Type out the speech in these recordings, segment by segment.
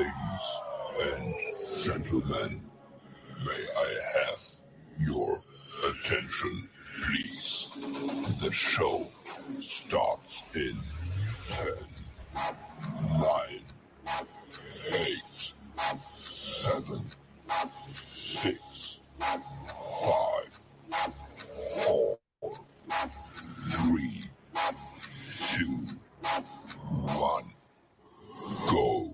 Ladies and gentlemen, may I have your attention, please? The show starts in 10, 9, 8, 7, 6, 5, 4, 3, 2, 1, go.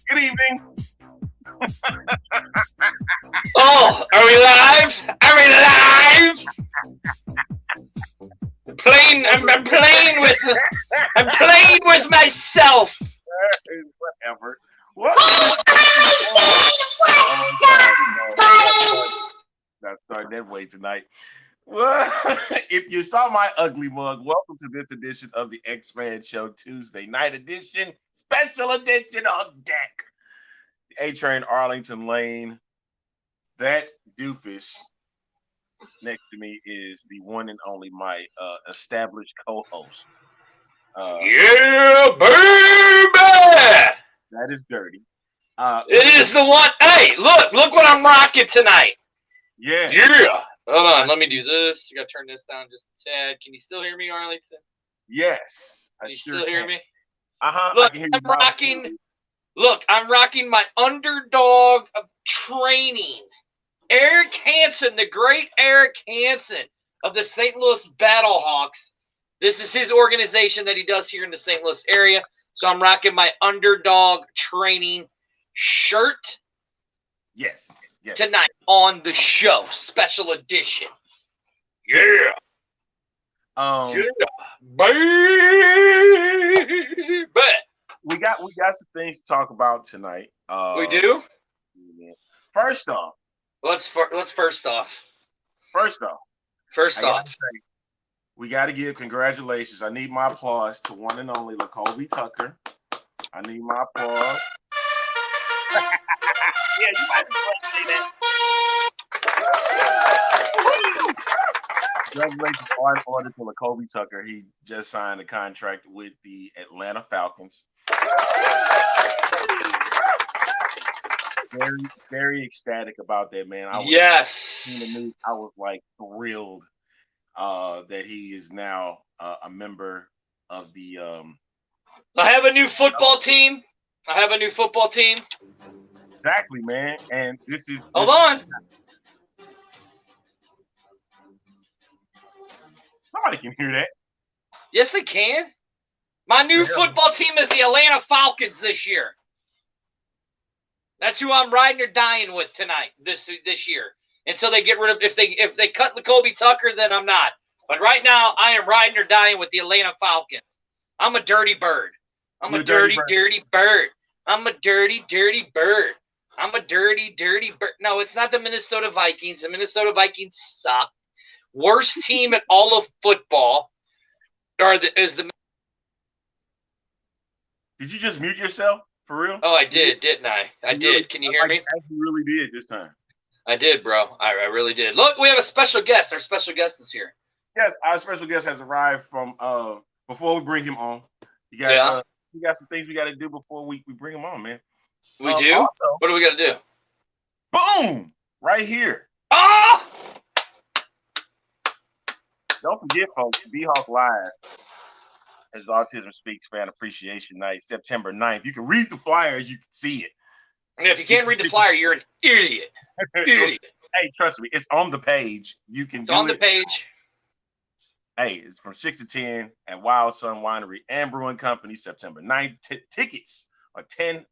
Good evening. Oh, are we live? Are we live? I'm playing with myself. Whatever. What? Not starting that way tonight. Well, if you saw my ugly mug, welcome to this edition of the XFL Show Tuesday night edition, special edition on deck. A-Train Arlington Lane. That doofus next to me is the one and only my established co-host. Yeah, baby! That is dirty. It is the one. Hey, look what I'm rocking tonight. Yeah. Hold on, let me do this. You gotta turn this down just a tad. Can you still hear me, Arlington? Yes. Can you still hear me? Uh-huh. Look, I'm rocking my underdog of training. Eric Hansen, the great Eric Hansen of the St. Louis Battlehawks. This is his organization that he does here in the St. Louis area. So I'm rocking my underdog training shirt. Yes. Tonight on the show, special edition. Yeah. Yeah, baby. We got some things to talk about tonight. We do? First off. Let's first off. We got to give congratulations. I need my applause to one and only LaCoby Tucker. I need my applause. Yeah, you might be able to say that. Congratulations on order to LaCoby Tucker. He just signed a contract with the Atlanta Falcons. Very, very ecstatic about that, man. I was like thrilled that he is now a member of the. I have a new football team. Exactly, man. And this is. Hold on. Somebody can hear that. Yes, they can. My new football team is the Atlanta Falcons this year. That's who I'm riding or dying with tonight, this year. Until they get rid of, if they cut LaCoby Tucker, then I'm not. But right now, I am riding or dying with the Atlanta Falcons. I'm a dirty bird. I'm a dirty bird. I'm a dirty bird. I'm a dirty bird. No, it's not the Minnesota Vikings. The Minnesota Vikings suck. Worst team in all of football is the. Did you just mute yourself? For real? Oh, I did, didn't I? I did. Can you hear me? You really did this time. I did, bro. I really did. Look, we have a special guest. Our special guest is here. Yes, our special guest has arrived from before we bring him on. We got some things we got to do before we bring him on, man. We do? Also, what do we got to do? Boom! Right here. Ah! Don't forget, folks, B-Hawk Live is Autism Speaks Fan Appreciation Night, September 9th. You can read the flyer as you can see it. And if you can't read the flyer, you're an idiot. Hey, trust me, it's on the page. It's on the page. Hey, it's from 6 to 10 at Wild Sun Winery and Brewing Company, September 9th. Tickets are $10.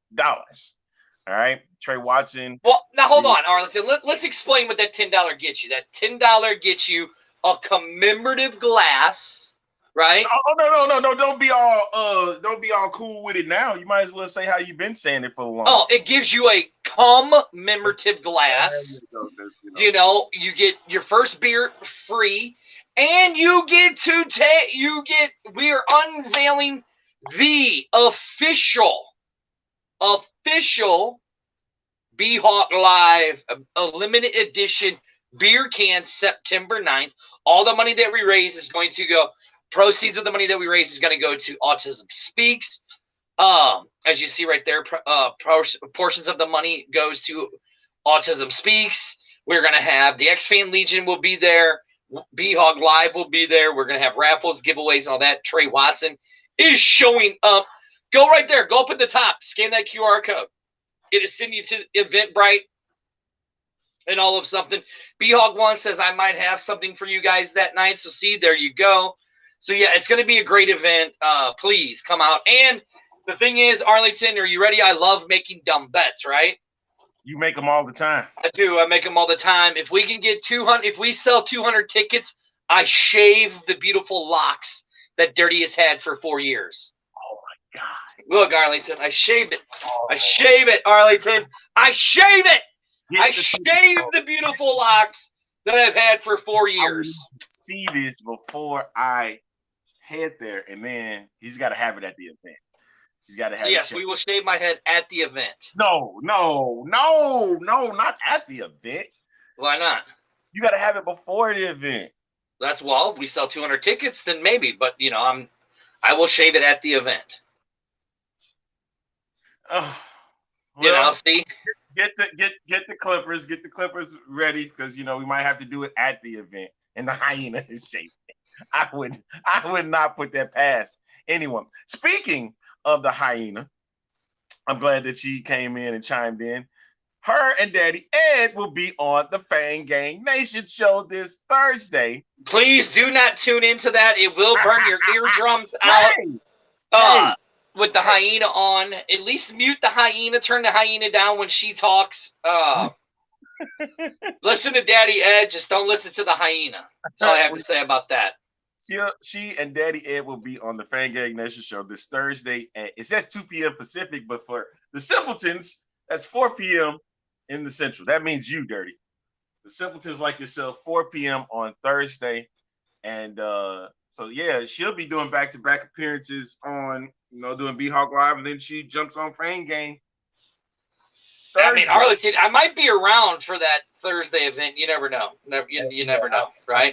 All right, Trey Watson. Well, now hold on, Arlington. Let's explain what that $10 gets you. That $10 gets you a commemorative glass right? Oh, no! Don't be all cool with it now. You might as well say how you've been saying it for a long. Oh, it gives you a commemorative glass. You know, you get your first beer free, and you get to we are unveiling the official B-Hawk Live a limited edition beer can September 9th. All the money that we raise is going to go, proceeds of the money that we raise is going to go to Autism Speaks. As you see right there, portions of the money goes to Autism Speaks. We're going to have the X-Fan Legion will be there. B-Hog Live will be there. We're going to have raffles, giveaways, and all that. Trey Watson is showing up. Go right there. Go up at the top. Scan that QR code. It is sending you to Eventbrite and all of something. B-Hog 1 says, I might have something for you guys that night. So see, there you go. So, yeah, it's going to be a great event. Please come out. And the thing is, Arlington, are you ready? I love making dumb bets, right? You make them all the time. I do. I make them all the time. If we can get 200, if we sell 200 tickets, I shave the beautiful locks that Dirty has had for 4 years. Oh, my God. Look, Arlington, I shave it. I shave it, Arlington. I shave it. I shave the beautiful locks that I've had for 4 years. I see this before I head there, and then he's got to have it at the event. He's got to have it. Yes, we will shave my head at the event. No, not at the event. Why not? You got to have it before the event. That's well, if we sell 200 tickets, then maybe. But you know, I will shave it at the event. Well, you know, see. Get the Clippers ready, because you know we might have to do it at the event. And the hyena is shaving. I would not put that past anyone. Speaking of the hyena, I'm glad that she came in and chimed in. Her and Daddy Ed will be on the Fang Gang Nation show this Thursday. Please do not tune into that. It will burn your eardrums out. With the hyena on. At least mute the hyena. Turn the hyena down when she talks. Listen to Daddy Ed. Just don't listen to the hyena. That's all I have to say about that. She and Daddy Ed will be on the Fang Gang Nation show this Thursday. It says 2 p.m. Pacific, but for the Simpletons, that's 4 p.m. in the Central. That means you, Dirty. The Simpletons like yourself, 4 p.m. on Thursday. And so, yeah, she'll be doing back-to-back appearances on, doing B-Hawk Live, and then she jumps on Fang Gang Thursday. I mean, Arlington, I might be around for that Thursday event. You never know. You never know, right?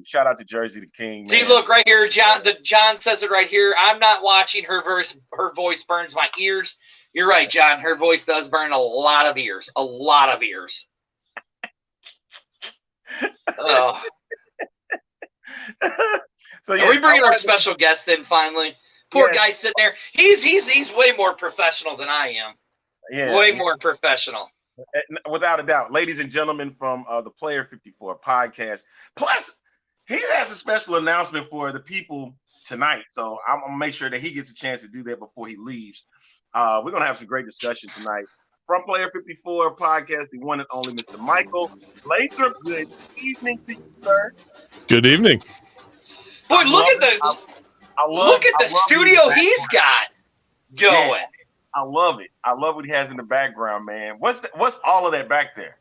Shout out to Jersey the King. See, look right here. John says it right here. I'm not watching her voice. Her voice burns my ears. You're right, John. Her voice does burn a lot of ears. A lot of ears. Oh. So yeah, are we bringing our special guest in finally? Poor guy sitting there. He's way more professional than I am. Yeah, way more professional. Without a doubt. Ladies and gentlemen from the Player 54 podcast. Plus, he has a special announcement for the people tonight. So I'm going to make sure that he gets a chance to do that before he leaves. We're going to have some great discussion tonight. From Player 54 podcast, the one and only Mr. Michael Lathrop. Good evening to you, sir. Good evening. Boy, look at the studio he's got going. Yeah. I love it. I love what he has in the background, man. What's all of that back there?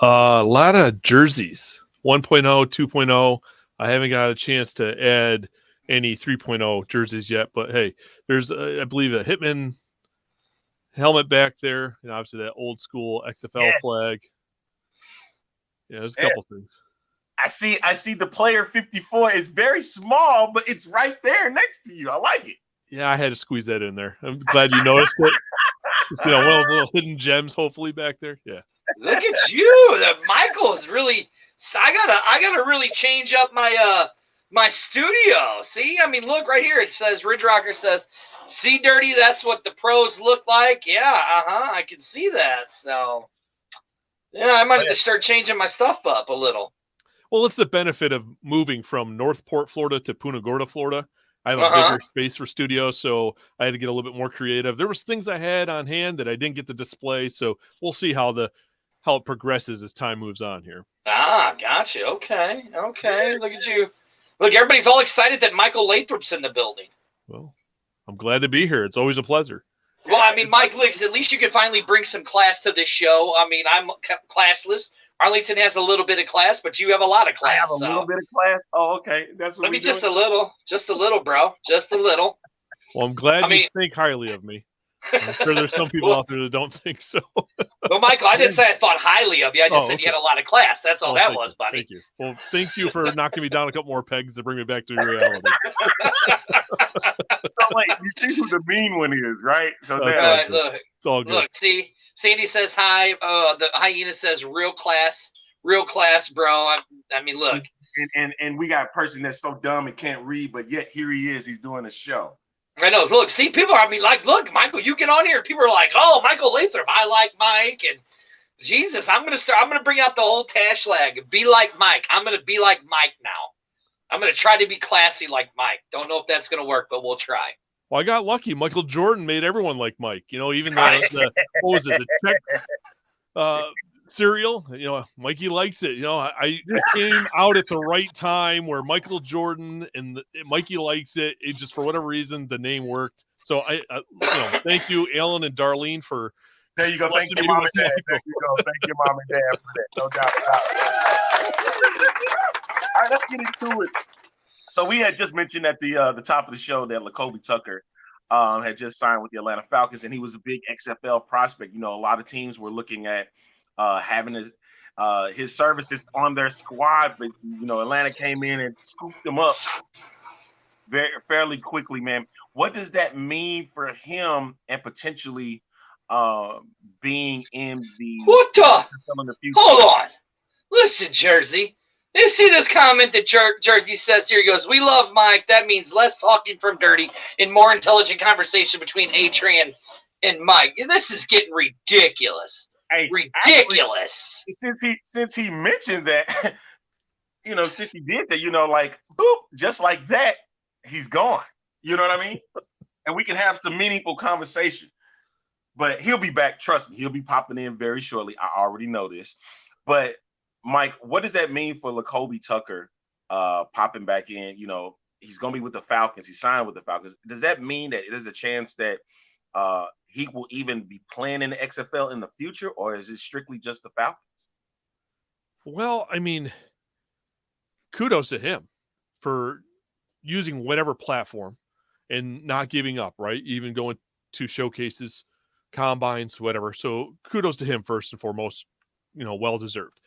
A lot of jerseys, 1.0, 2.0. I haven't got a chance to add any 3.0 jerseys yet, but hey, there's, I believe, a Hitman helmet back there, and obviously that old school XFL flag. Yeah, there's a couple things. I see the Player 54 is very small, but it's right there next to you. I like it. Yeah, I had to squeeze that in there. I'm glad you noticed it. Just, one of those little hidden gems, hopefully, back there. Yeah. Look at you. Michael's really. I gotta really change up my my studio. See, I mean, look right here. It says Ridge Rocker says, "See, Dirty. That's what the pros look like." Yeah, I can see that. So, yeah, I might have to start changing my stuff up a little. Well, it's the benefit of moving from Northport, Florida to Punta Gorda, Florida. I have a bigger space for studio, so I had to get a little bit more creative. There was things I had on hand that I didn't get to display, so we'll see how it progresses as time moves on here. Ah, gotcha. Okay. Look at you. Look, everybody's all excited that Michael Lathrop's in the building. Well, I'm glad to be here. It's always a pleasure. Well, I mean, Mike, at least you can finally bring some class to this show. I mean, I'm classless. Arlington has a little bit of class, but you have a lot of class. I have a little bit of class. Oh, okay. That's what just a little, bro, just a little. Well, I'm glad you think highly of me. I'm sure there's some people out there that don't think so. Well, Michael, I didn't say I thought highly of you. I just said you had a lot of class. That's all that was, buddy. Thank you. Well, thank you for knocking me down a couple more pegs to bring me back to reality. So, wait, you see who the mean one is, right? So look, it's all good. Look, see, Sandy says hi. The hyena says real class, bro. I mean, look. And we got a person that's so dumb and can't read, but yet here he is. He's doing a show. I know. Look, see, people are, look, Michael, you get on here. People are like, oh, Michael Lathrop, I like Mike. And Jesus, I'm going to bring out the whole Tashlag. Be like Mike. I'm going to be like Mike now. I'm going to try to be classy like Mike. Don't know if that's going to work, but we'll try. Well, I got lucky. Michael Jordan made everyone like Mike. Even the what was it, the Czech cereal? Mikey likes it. I came out at the right time where Michael Jordan and Mikey likes it. It just, for whatever reason, the name worked. So I thank you, Alan and Darlene, for. There you go. Thank you, Mom and Dad. There you go. Thank you, Mom and Dad, for that. No doubt about it. All right, let's get into it. So we had just mentioned at the top of the show that Lakobe Tucker had just signed with the Atlanta Falcons, and he was a big XFL prospect. A lot of teams were looking at having his services on their squad, but Atlanta came in and scooped him up fairly quickly, man. What does that mean for him and potentially being in the future? Hold on. Listen, Jersey. You see this comment that Jersey says here? He goes, "We love Mike. That means less talking from Dirty and more intelligent conversation between A-Tran and Mike." And this is getting ridiculous. Hey, ridiculous. Actually, since he mentioned that, since he did that, like boop, just like that, he's gone. You know what I mean? And we can have some meaningful conversation. But he'll be back. Trust me, he'll be popping in very shortly. I already know this. But Mike, what does that mean for Lakobe Tucker popping back in? He's going to be with the Falcons. He signed with the Falcons. Does that mean that there's a chance that he will even be playing in the XFL in the future, or is it strictly just the Falcons? Well, I mean, kudos to him for using whatever platform and not giving up, right? Even going to showcases, combines, whatever. So kudos to him first and foremost, well-deserved.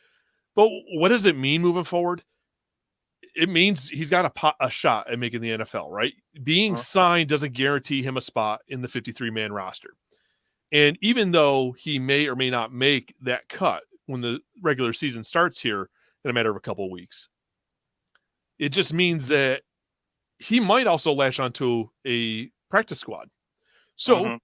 But what does it mean moving forward? It means he's got a shot at making the NFL, right? Being signed doesn't guarantee him a spot in the 53-man roster. And even though he may or may not make that cut when the regular season starts here in a matter of a couple of weeks, it just means that he might also latch onto a practice squad. So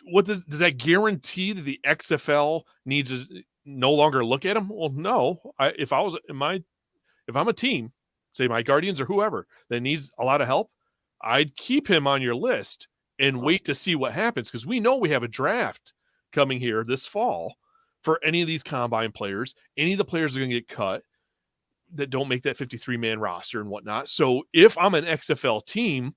what does that guarantee that the XFL needs to no longer look at him? Well, no. If I'm a team, say my Guardians or whoever, that needs a lot of help, I'd keep him on your list and wait to see what happens, because we know we have a draft coming here this fall for any of these combine players. Any of the players are going to get cut that don't make that 53-man roster and whatnot. So if I'm an XFL team,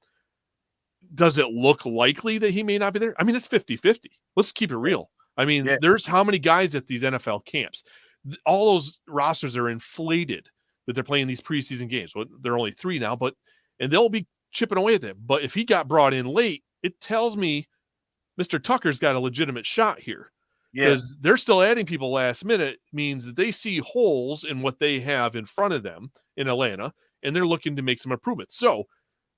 does it look likely that he may not be there? I mean, it's 50-50. Let's keep it real. I mean, there's how many guys at these NFL camps? All those rosters are inflated that they're playing these preseason games. Well, they're only 3 now, and they'll be chipping away at them. But if he got brought in late, it tells me Mr. Tucker's got a legitimate shot here. Because they're still adding people last minute, means that they see holes in what they have in front of them in Atlanta, and they're looking to make some improvements. So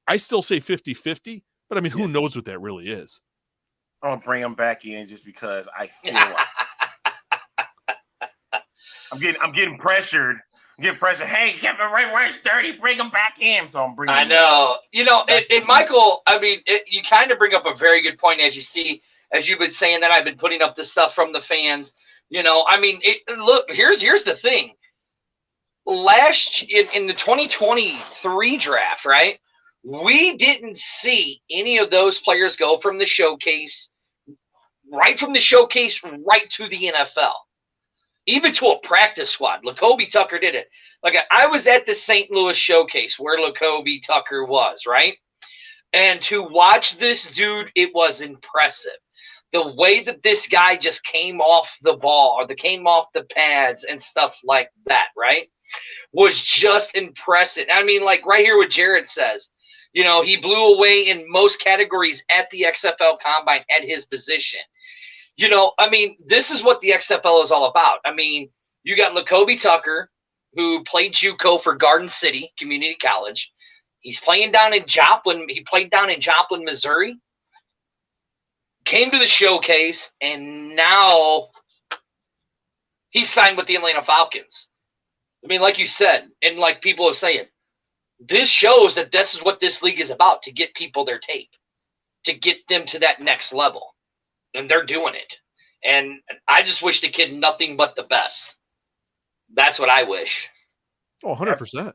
I still say 50-50, but I mean, who knows what that really is? I'm gonna bring him back in just because I feel like I'm getting pressured. Hey, Kevin, where's Dirty? Bring him back in. So I'm bringing. I know. And Michael. I mean, you kind of bring up a very good point, as you've been saying that I've been putting up the stuff from the fans. I mean, look. Here's the thing. In the 2023 draft, right? We didn't see any of those players go from the showcase right to the NFL. even to a practice squad. Lakobe Tucker did it. Like, I was at the St. Louis showcase where Lakobe Tucker was, right? And to watch this dude, it was impressive. The way that this guy just came off the ball or came off the pads and stuff like that, right, was just impressive. I mean, like right here what Jared says, you know, he blew away in most categories at the XFL Combine at his position. You know, I mean, this is what the XFL is all about. I mean, you got Lakobe Tucker, who played JUCO for Garden City Community College. He's playing down in Joplin. He played down in Joplin, Missouri. Came to the showcase, and now he's signed with the Atlanta Falcons. I mean, like you said, and like people are saying, this shows that this is what this league is about, to get people their tape, to get them to that next level. And they're doing it. And I just wish the kid nothing but the best. That's what I wish. Oh, 100%.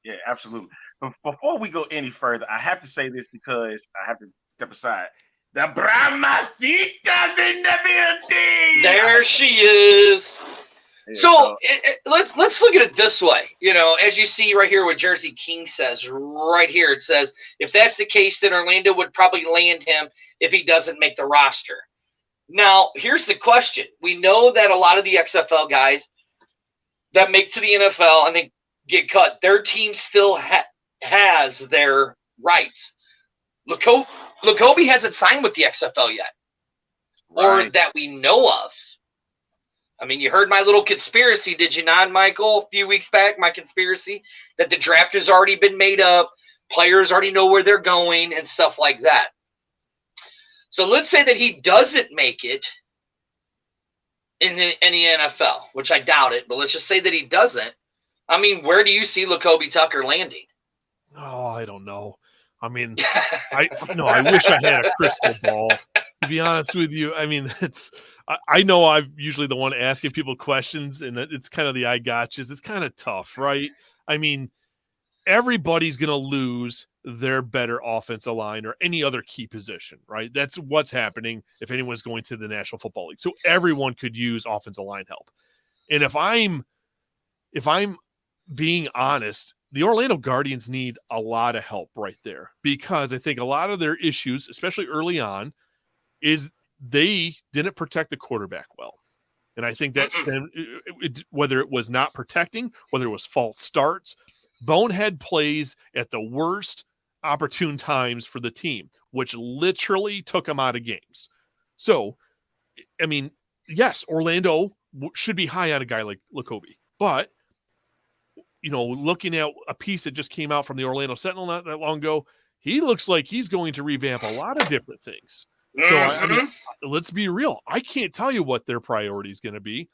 Yeah, absolutely. But before we go any further, I have to say this because I have to step aside. The Bramacita's in the building. There she is. Yeah, So let's look at it this way. You know, as you see right here what Jersey King says right here, it says, if that's the case, then Orlando would probably land him if he doesn't make the roster. Now, here's the question. We know that a lot of the XFL guys that make to the NFL and they get cut, their team still has their rights. Lakobe hasn't signed with the XFL yet, right. or that we know of. I mean, you heard my little conspiracy, did you not, Michael? A few weeks back, my conspiracy that the draft has already been made up, players already know where they're going and stuff like that. So let's say that he doesn't make it in the NFL, which I doubt it, but let's just say that he doesn't. I mean, where do you see Lakobe Tucker landing? Oh, I don't know. I mean, I wish I had a crystal ball, to be honest with you. I mean, I know I'm usually the one asking people questions, and it's kind of the I gotchas. It's kind of tough, right? I mean, everybody's going to lose their better offensive line or any other key position, right? That's what's happening if anyone's going to the National Football League. So everyone could use offensive line help. And if I'm being honest, the Orlando Guardians need a lot of help right there, because I think a lot of their issues, especially early on, is they didn't protect the quarterback well. And I think that stemmed, whether it was not protecting, whether it was false starts, bonehead plays at the worst opportune times for the team, which literally took them out of games. So, I mean, yes, Orlando should be high on a guy like Lakobe, but you know, looking at a piece that just came out from the Orlando Sentinel not that long ago, he looks like he's going to revamp a lot of different things. So, I mean, let's be real. I can't tell you what their priority is going to be.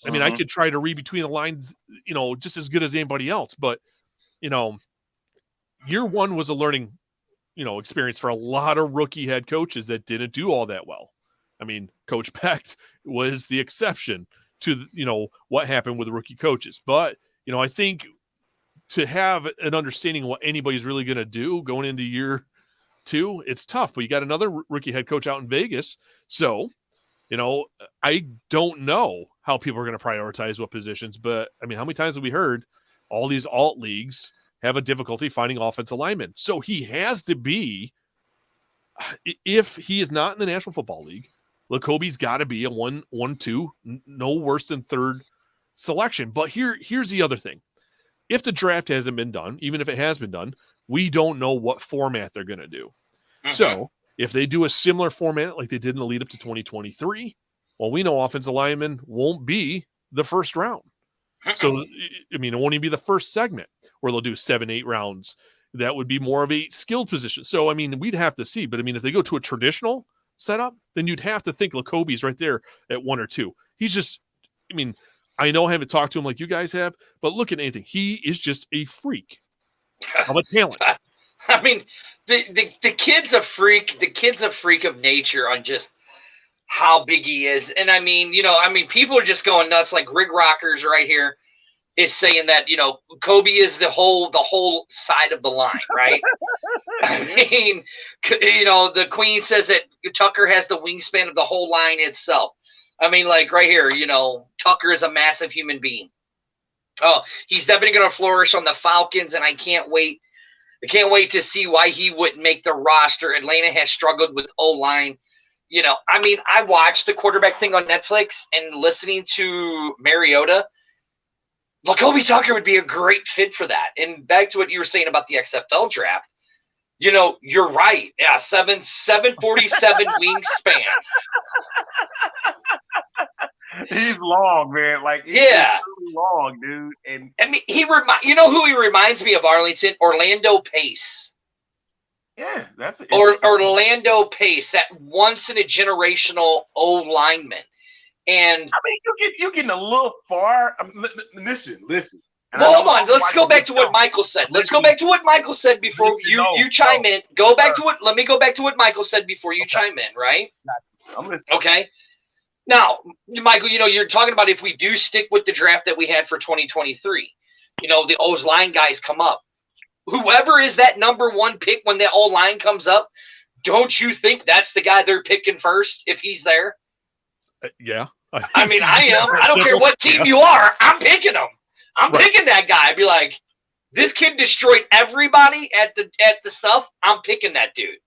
I mean, I could try to read between the lines, you know, just as good as anybody else. But, you know, year one was a learning, you know, experience for a lot of rookie head coaches that didn't do all that well. I mean, Coach Peck was the exception to, you know, what happened with rookie coaches. But, you know, I think to have an understanding of what anybody's really going to do going into year two, it's tough. But you got another rookie head coach out in Vegas. So, you know, I don't know how people are going to prioritize what positions. But, I mean, how many times have we heard all these alt leagues have a difficulty finding offensive linemen? So he has to be, if he is not in the National Football League, Lakobe's got to be a 1-2, no worse than third selection. But here's the other thing. If the draft hasn't been done, even if it has been done, we don't know what format they're going to do. So if they do a similar format like they did in the lead up to 2023, well, we know offensive linemen won't be the first round. So, I mean, it won't even be the first segment where they'll do 7-8 rounds. That would be more of a skilled position. So, I mean, we'd have to see. But, I mean, if they go to a traditional setup, then you'd have to think Lakobe's right there at 1 or 2. He's just, I mean, I know I haven't talked to him like you guys have, but look at anything. He is just a freak of a talent. I mean, the kid's a freak. The kid's a freak of nature on just how big he is. And I mean, you know, people are just going nuts. Like Rig Rockers right here is saying that, you know, Kobe is the whole side of the line, right? I mean, you know, the Queen says that Tucker has the wingspan of the whole line itself. I mean, like right here, you know, Tucker is a massive human being. Oh, he's definitely going to flourish on the Falcons, and I can't wait. I can't wait to see why he wouldn't make the roster. Atlanta has struggled with O-line. You know, I mean, I watched the quarterback thing on Netflix, and listening to Mariota, Jacoby Tucker would be a great fit for that. And back to what you were saying about the XFL draft, you know, you're right. Yeah, 747 wingspan. He's long, man. Like, he's really long, dude. And I mean, you know who he reminds me of, Arlington? Orlando Pace. Yeah, that's an Orlando Pace, that once in a generational O lineman. And I mean, you're getting a little far. Listen. Well, hold on. Let's go back to what Michael said. Let's go back to what Michael said before you chime in. Let me go back to what Michael said before you chime in, right? I'm listening. Okay. Now, Michael, you know, you're talking about if we do stick with the draft that we had for 2023, you know, the O's line guys come up. Whoever is that number one pick when the O line comes up, don't you think that's the guy they're picking first if he's there? Yeah. I mean, I am. I don't care what team you are. I'm picking him. I'm picking that guy. I'd be like, this kid destroyed everybody at the stuff. I'm picking that dude.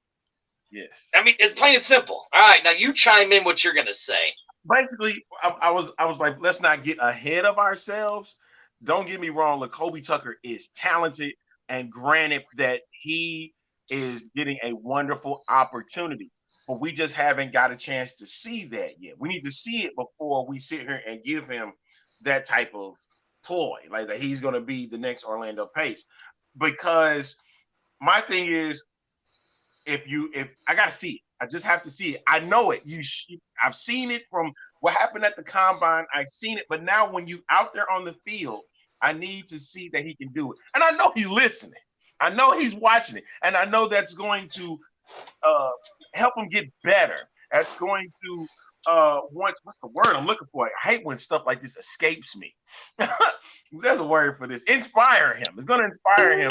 Yes. I mean, it's plain and simple. All right, now you chime in what you're gonna say. Basically, I was like, let's not get ahead of ourselves. Don't get me wrong, Jacoby Tucker is talented, and granted that he is getting a wonderful opportunity, but we just haven't got a chance to see that yet. We need to see it before we sit here and give him that type of ploy, like that he's going to be the next Orlando Pace. Because my thing is, if I got to see it, I just have to see it. I know it. I've seen it from what happened at the combine. I've seen it, but now when you out there on the field, I need to see that he can do it. And I know he's listening. I know he's watching it, and I know that's going to help him get better. That's going to what's the word I'm looking for? I hate when stuff like this escapes me. There's a word for this. Inspire him. It's going to inspire him.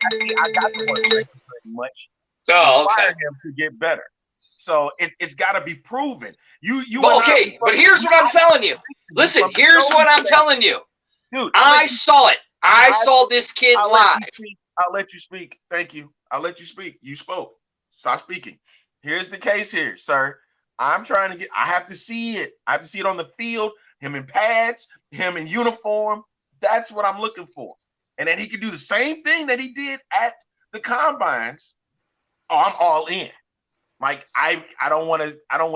Actually, I got the word pretty much. Inspire him to get better. So it's got to be proven. But here's what I'm telling you. Listen, here's what I'm telling you. Dude, I saw it. I saw this kid live. I'll let you speak. Thank you. I'll let you speak. You spoke. Stop speaking. Here's the case here, sir. I have to see it. I have to see it on the field, him in pads, him in uniform. That's what I'm looking for. And then he can do the same thing that he did at the combines. Oh, I'm all in. Like I don't want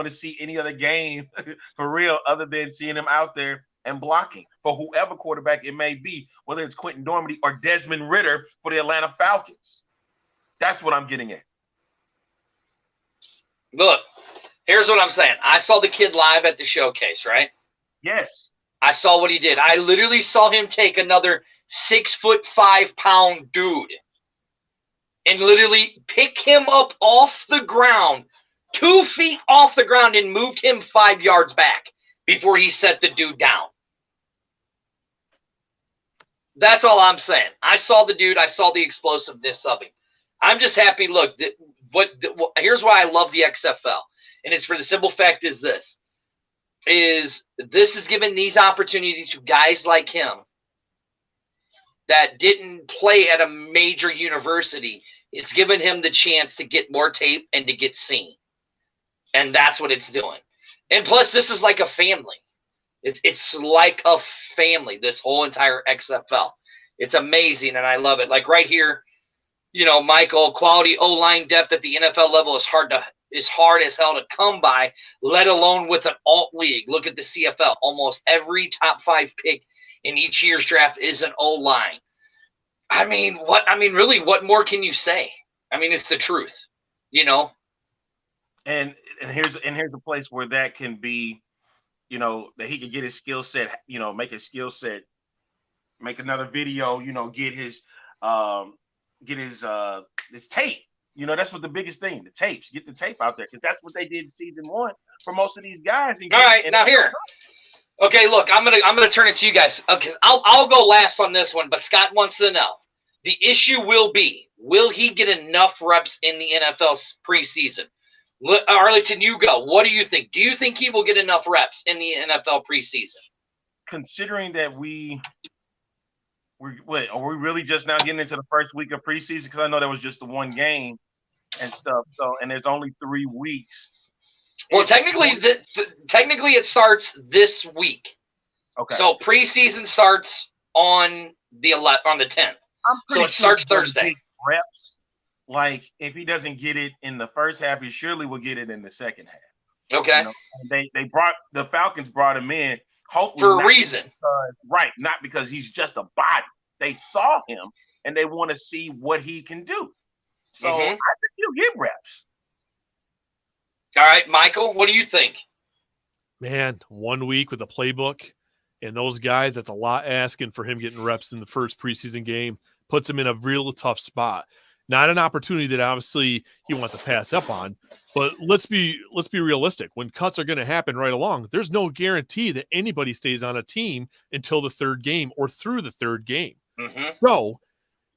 to see any other game for real other than seeing him out there and blocking for whoever quarterback it may be, whether it's Quentin Dormady or Desmond Ridder for the Atlanta Falcons. That's what I'm getting at. Look, here's what I'm saying. I saw the kid live at the showcase, right? Yes. I saw what he did. I literally saw him take another 6'5" dude and literally pick him up off the ground, 2 feet off the ground, and moved him 5 yards back before he set the dude down. That's all I'm saying. I saw the dude. I saw the explosiveness of him. I'm just happy. Look, here's why I love the XFL. And it's for the simple fact is this is giving these opportunities to guys like him that didn't play at a major university. It's given him the chance to get more tape and to get seen. And that's what it's doing. And plus, this is like a family. It's like a family, this whole entire XFL. It's amazing, and I love it. Like right here, you know, Michael, quality O-line depth at the NFL level is hard as hell to come by, let alone with an alt league. Look at the CFL. Almost every top 5 pick in each year's draft is an O-line. Really, what more can you say? I mean, it's the truth, you know. And here's a place where that can be, you know, that he could get his skill set, you know, make his skill set, make another video, you know, get his tape. You know, that's what the biggest thing, the tapes. Get the tape out there, because that's what they did in season 1 for most of these guys. All right, now here. Okay, look, I'm gonna turn it to you guys. Okay, I'll go last on this one, but Scott wants to know. The issue will he get enough reps in the NFL preseason? Arlington, you go. What do you think? Do you think he will get enough reps in the NFL preseason? Considering that are we really just now getting into the first week of preseason? Because I know there was just the one game and stuff. So, and there's only 3 weeks. Well, technically it starts this week. Okay. So preseason starts on the 10th. So it starts Thursday. Reps. Like if he doesn't get it in the first half, he surely will get it in the second half. Okay. You know? The Falcons brought him in hopefully for a reason. Not because he's just a body. They saw him and they want to see what he can do. So I think he'll get reps. All right, Michael, what do you think? Man, 1 week with a playbook and those guys, that's a lot asking for him getting reps in the first preseason game. Puts him in a real tough spot. Not an opportunity that obviously he wants to pass up on, but let's be realistic. When cuts are going to happen right along, there's no guarantee that anybody stays on a team until the third game or through the third game. So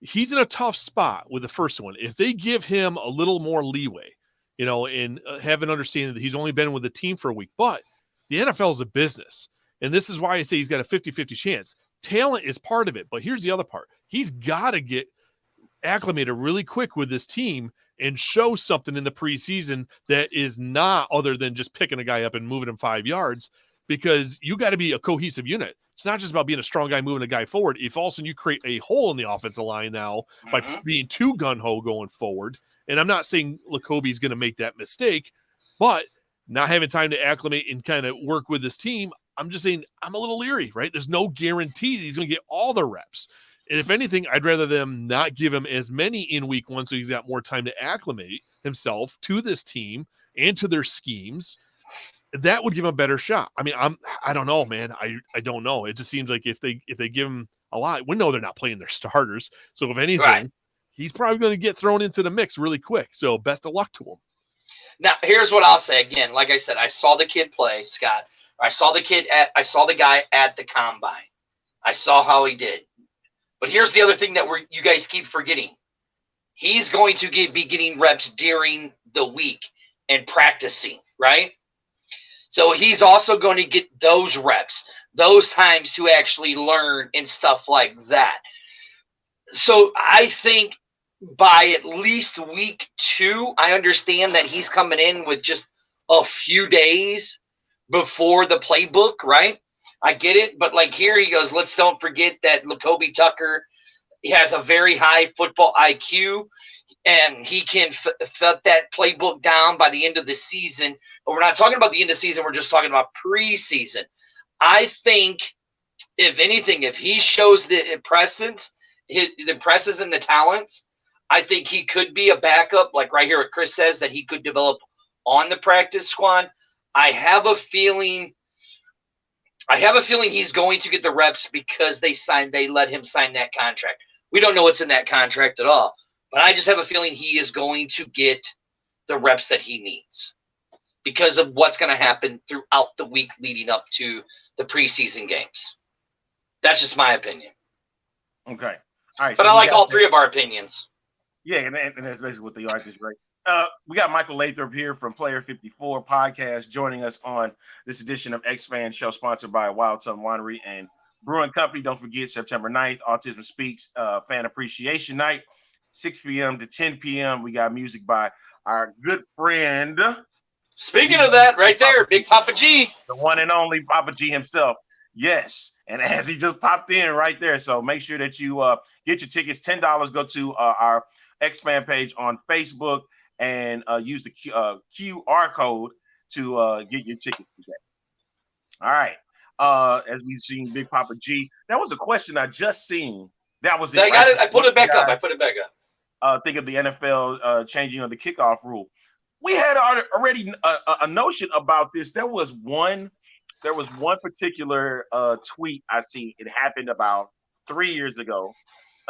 he's in a tough spot with the first one. If they give him a little more leeway, you know, and have an understanding that he's only been with the team for a week, but the NFL is a business. And this is why I say he's got a 50-50 chance. Talent is part of it, but here's the other part. He's got to get acclimated really quick with this team and show something in the preseason that is not other than just picking a guy up and moving him 5 yards, because you got to be a cohesive unit. It's not just about being a strong guy moving a guy forward. If all of a sudden you create a hole in the offensive line now by being too gun-ho going forward, and I'm not saying Lacobe's going to make that mistake, but not having time to acclimate and kind of work with this team, I'm just saying I'm a little leery, right? There's no guarantee that he's going to get all the reps. And if anything, I'd rather them not give him as many in week one so he's got more time to acclimate himself to this team and to their schemes. That would give him a better shot. I mean, I don't know, man. I don't know. It just seems like if they give him a lot, we know they're not playing their starters. So if anything, he's probably going to get thrown into the mix really quick. So best of luck to him. Now, here's what I'll say again. Like I said, I saw the kid play, Scott. I saw the guy at the combine. I saw how he did. But here's the other thing that you guys keep forgetting. He's going to be getting reps during the week and practicing, right? So he's also going to get those reps, those times to actually learn and stuff like that. So I think by at least week 2, I understand that he's coming in with just a few days before the playbook, right? I get it, but like here he goes, let's don't forget that Lacobe Tucker, he has a very high football IQ, and he can fit that playbook down by the end of the season. But we're not talking about the end of the season, we're just talking about preseason. I think, if anything, if he shows the presence and the talents, I think he could be a backup, like right here what Chris says, that he could develop on the practice squad. I have a feeling he's going to get the reps because they let him sign that contract. We don't know what's in that contract at all, but I just have a feeling he is going to get the reps that he needs because of what's going to happen throughout the week leading up to the preseason games. That's just my opinion. Okay. All right. But so I like all 3 of our opinions. Yeah, and that's basically what they are. Just great. We got Michael Lathrop here from Player 54 podcast joining us on this edition of X-Fan Show, sponsored by Wild Sun Winery and Brewing Company. Don't forget, September 9th, Autism Speaks Fan Appreciation Night, 6 p.m. to 10 p.m. We got music by our good friend. Speaking of that, right there, Big Papa G. The one and only Papa G himself. Yes. And as he just popped in right there. So make sure that you get your tickets. $10. Go to our X-Fan page on Facebook and use the QR code to get your tickets today. All right. As we've seen Big Papa G, that was a question I just seen. That was it. I put it back up. Think of the NFL changing of the kickoff rule. We had already a notion about this. There was one particular tweet I see. It happened about 3 years ago.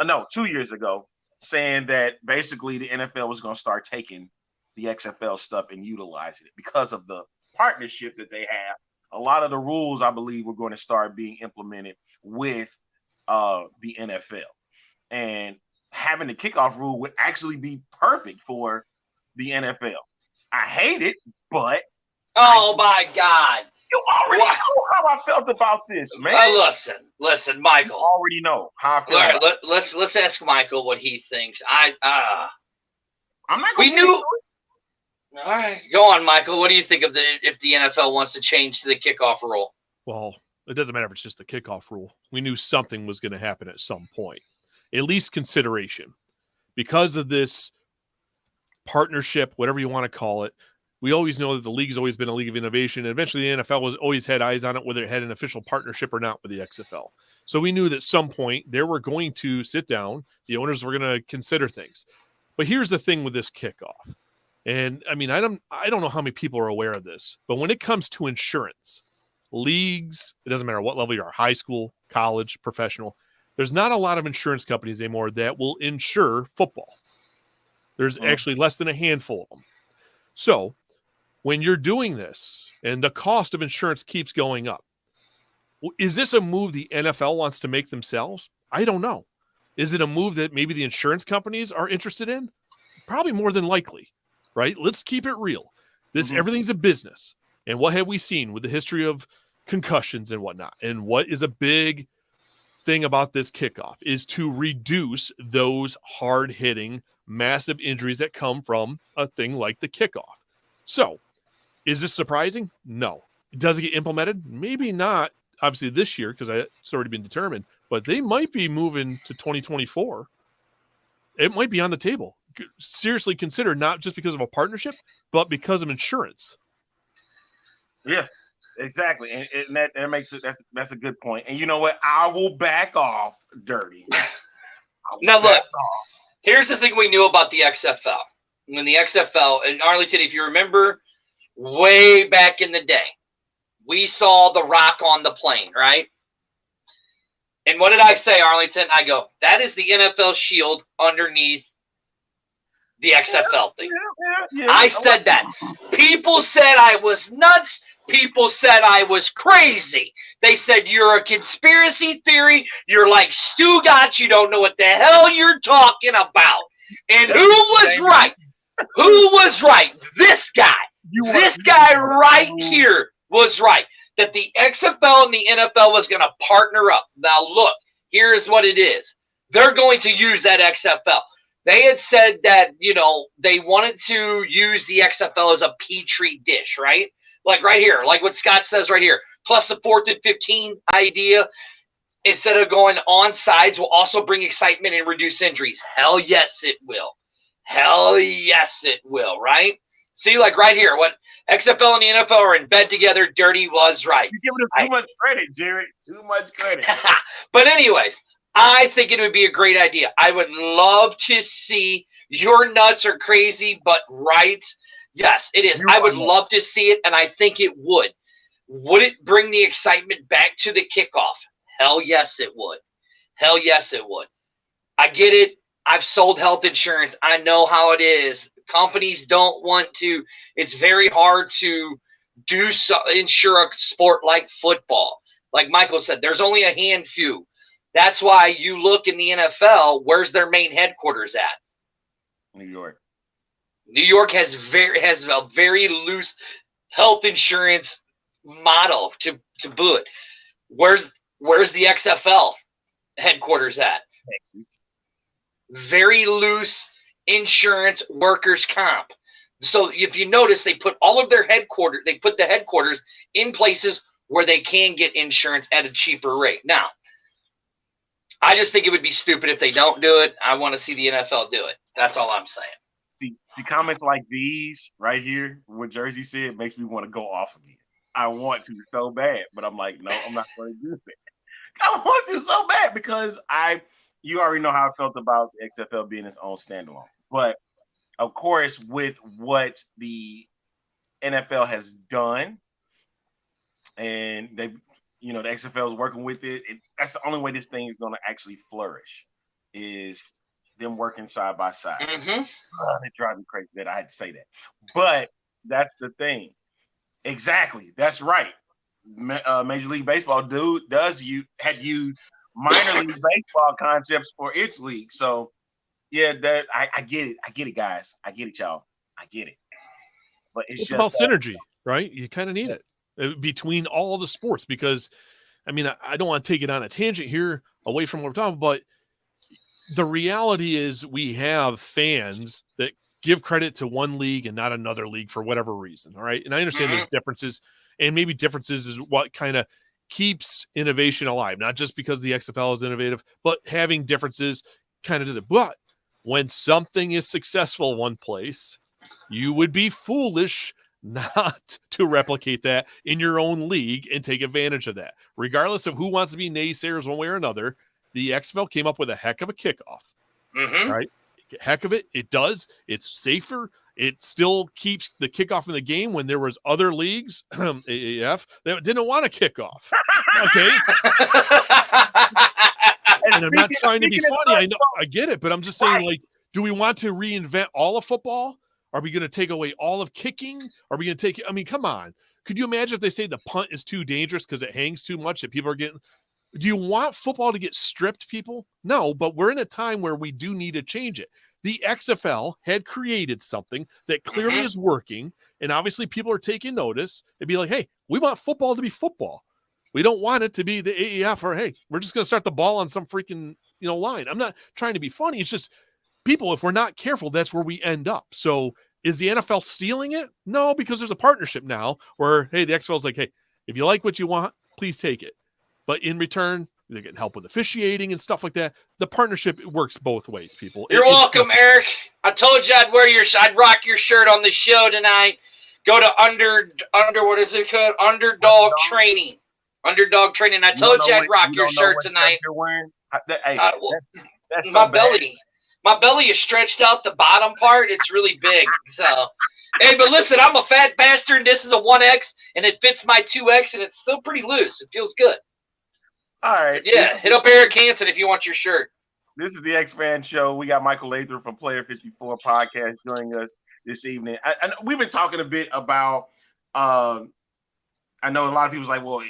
2 years ago, saying that basically the NFL was going to start taking the XFL stuff and utilizing it because of the partnership that they have. A lot of the rules, I believe, were going to start being implemented with the NFL. And having the kickoff rule would actually be perfect for the NFL. I hate it, but Oh my God! you already know how I felt about this, man. Listen, You Michael. already know how I feel. All right, about it. let's ask Michael what he thinks. I'm not We gonna get knew. into it. All right, go on, Michael. What do you think of if the NFL wants to change to the kickoff rule? Well, it doesn't matter if it's just the kickoff rule. We knew something was going to happen at some point, at least consideration. Because of this partnership, whatever you want to call it, we always know that the league's always been a league of innovation, and eventually the NFL has always had eyes on it, whether it had an official partnership or not with the XFL. So we knew that at some point they were going to sit down, the owners were going to consider things. But here's the thing with this kickoff. And I mean, I don't know how many people are aware of this, but when it comes to insurance, leagues, it doesn't matter what level you are, high school, college, professional, there's not a lot of insurance companies anymore that will insure football. There's actually less than a handful of them. So when you're doing this and the cost of insurance keeps going up, is this a move the NFL wants to make themselves? I don't know. Is it a move that maybe the insurance companies are interested in? Probably more than likely, right? Let's keep it real. Everything's a business. And what have we seen with the history of concussions and whatnot? And what is a big thing about this kickoff is to reduce those hard-hitting, massive injuries that come from a thing like the kickoff. So, is this surprising? No. Does it get implemented? Maybe not, obviously, this year, because it's already been determined. But they might be moving to 2024. It might be on the table. Seriously consider, not just because of a partnership, but because of insurance. Yeah, exactly. And that makes it, that's a good point. And you know what? I will back off, Dirty. Now, look, here's the thing we knew about the XFL. When the XFL, and Arlington, if you remember, way back in the day, we saw The Rock on the plane, right? And what did I say, Arlington? I go, that is the NFL shield underneath the XFL thing. Yeah. I said that. People said I was nuts. People said I was crazy. They said you're a conspiracy theory. You're like Stugatz. You don't know what the hell you're talking about. And who was right? Who was right? This guy. This guy right here was right. That the XFL and the NFL was going to partner up. Now, look, here's what it is. They're going to use that XFL. They had said that, they wanted to use the XFL as a petri dish, right? Like right here, like what Scott says right here. Plus the 4th and 15 idea, instead of going on sides, will also bring excitement and reduce injuries. Hell yes, it will. Hell yes, it will, right? See, like right here, what XFL and the NFL are in bed together. Dirty was right. You're giving them too much credit, Jared. Too much credit. But anyways, I think it would be a great idea. I would love to see your nuts are crazy, but right. Yes, it is. I would love to see it, and I think it would. Would it bring the excitement back to the kickoff? Hell yes, it would. Hell yes, it would. I get it. I've sold health insurance. I know how it is. Companies don't want to. It's very hard to insure a sport like football. Like Michael said, there's only a handful. That's why you look in the NFL, where's their main headquarters at? New York. New York has a very loose health insurance model to boot. Where's the XFL headquarters at? Texas. Very loose insurance, workers' comp. So if you notice, they put all of their headquarters, they put the headquarters in places where they can get insurance at a cheaper rate. Now, I just think it would be stupid if they don't do it. I want to see the NFL do it. That's all I'm saying. See comments like these right here, what Jersey said, makes me want to go off again. I want to so bad, but I'm like, no, I'm not going to do it. I want to so bad because you already know how I felt about the XFL being its own standalone. But of course, with what the NFL has done, and they, the XFL is working with it. That's the only way this thing is going to actually flourish, is them working side by side. Mm-hmm. It drives me crazy that I had to say that, but that's the thing. Exactly, that's right. Major League Baseball had used minor league baseball concepts for its league. So yeah, that I get it. I get it, guys. I get it, y'all. I get it. but it's It's just about synergy, right? You kind of need it between all the sports because, I mean, I don't want to take it on a tangent here away from what we're talking, but the reality is we have fans that give credit to one league and not another league for whatever reason. All right. And I understand there's differences, and maybe differences is what kind of keeps innovation alive, not just because the XFL is innovative, but having differences kind of does it. But when something is successful one place, you would be foolish not to replicate that in your own league and take advantage of that. Regardless of who wants to be naysayers one way or another, the XFL came up with a heck of a kickoff. Right? Heck of it. It does. It's safer. It still keeps the kickoff in the game when there was other leagues, AAF, that didn't want to kick off. Okay. And I'm not trying to be funny. I know, I get it, but I'm just saying, like, do we want to reinvent all of football? Are we going to take away all of kicking? Are we going to take? I mean, come on. Could you imagine if they say the punt is too dangerous because it hangs too much that people are getting? Do you want football to get stripped, people? No, but we're in a time where we do need to change it. The XFL had created something that clearly is working, and obviously people are taking notice. It'd be like, hey, we want football to be football. We don't want it to be the AAF or, hey, we're just going to start the ball on some freaking, line. I'm not trying to be funny. It's just people, if we're not careful, that's where we end up. So is the NFL stealing it? No, because there's a partnership now where, hey, the XFL is like, hey, if you like what you want, please take it. But in return, they're getting help with officiating and stuff like that. The partnership works both ways, people. You're welcome, Eric. I told you I'd rock your shirt on the show tonight. Go to what is it called? Underdog Training. Underdog Training. I told you I'd rock your shirt tonight. You're wearing? Hey, that's my so belly. My belly is stretched out. The bottom part, it's really big. So, hey, but listen, I'm a fat bastard. This is a 1X, and it fits my 2X, and it's still pretty loose. It feels good. All right. Yeah, hit up Eric Hansen if you want your shirt. This is the X-Fan Show. We got Michael Lathrop from Player 54 Podcast joining us this evening. And we've been talking a bit about, I know a lot of people's like, well,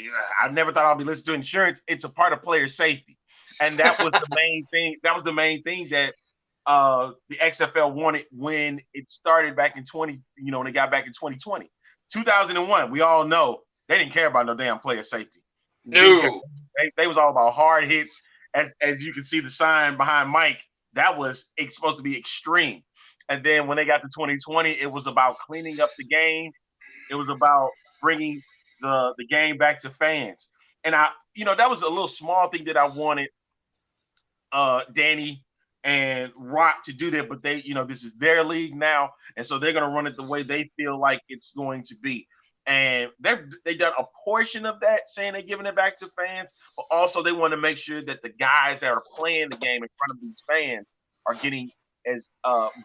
I never thought I'd be listening to insurance. It's a part of player safety. And that was the main thing. That was the main thing that the XFL wanted when it started back in when they got back in 2020. 2001, we all know they didn't care about no damn player safety. No. They was all about hard hits. As you can see the sign behind Mike, that was supposed to be extreme. And then when they got to 2020, it was about cleaning up the game. It was about bringing the game back to fans. And that was a little small thing that I wanted Danny and Rock to do that, but they, this is their league now, and so they're going to run it the way they feel like it's going to be. And they done a portion of that, saying they're giving it back to fans, but also they want to make sure that the guys that are playing the game in front of these fans are getting as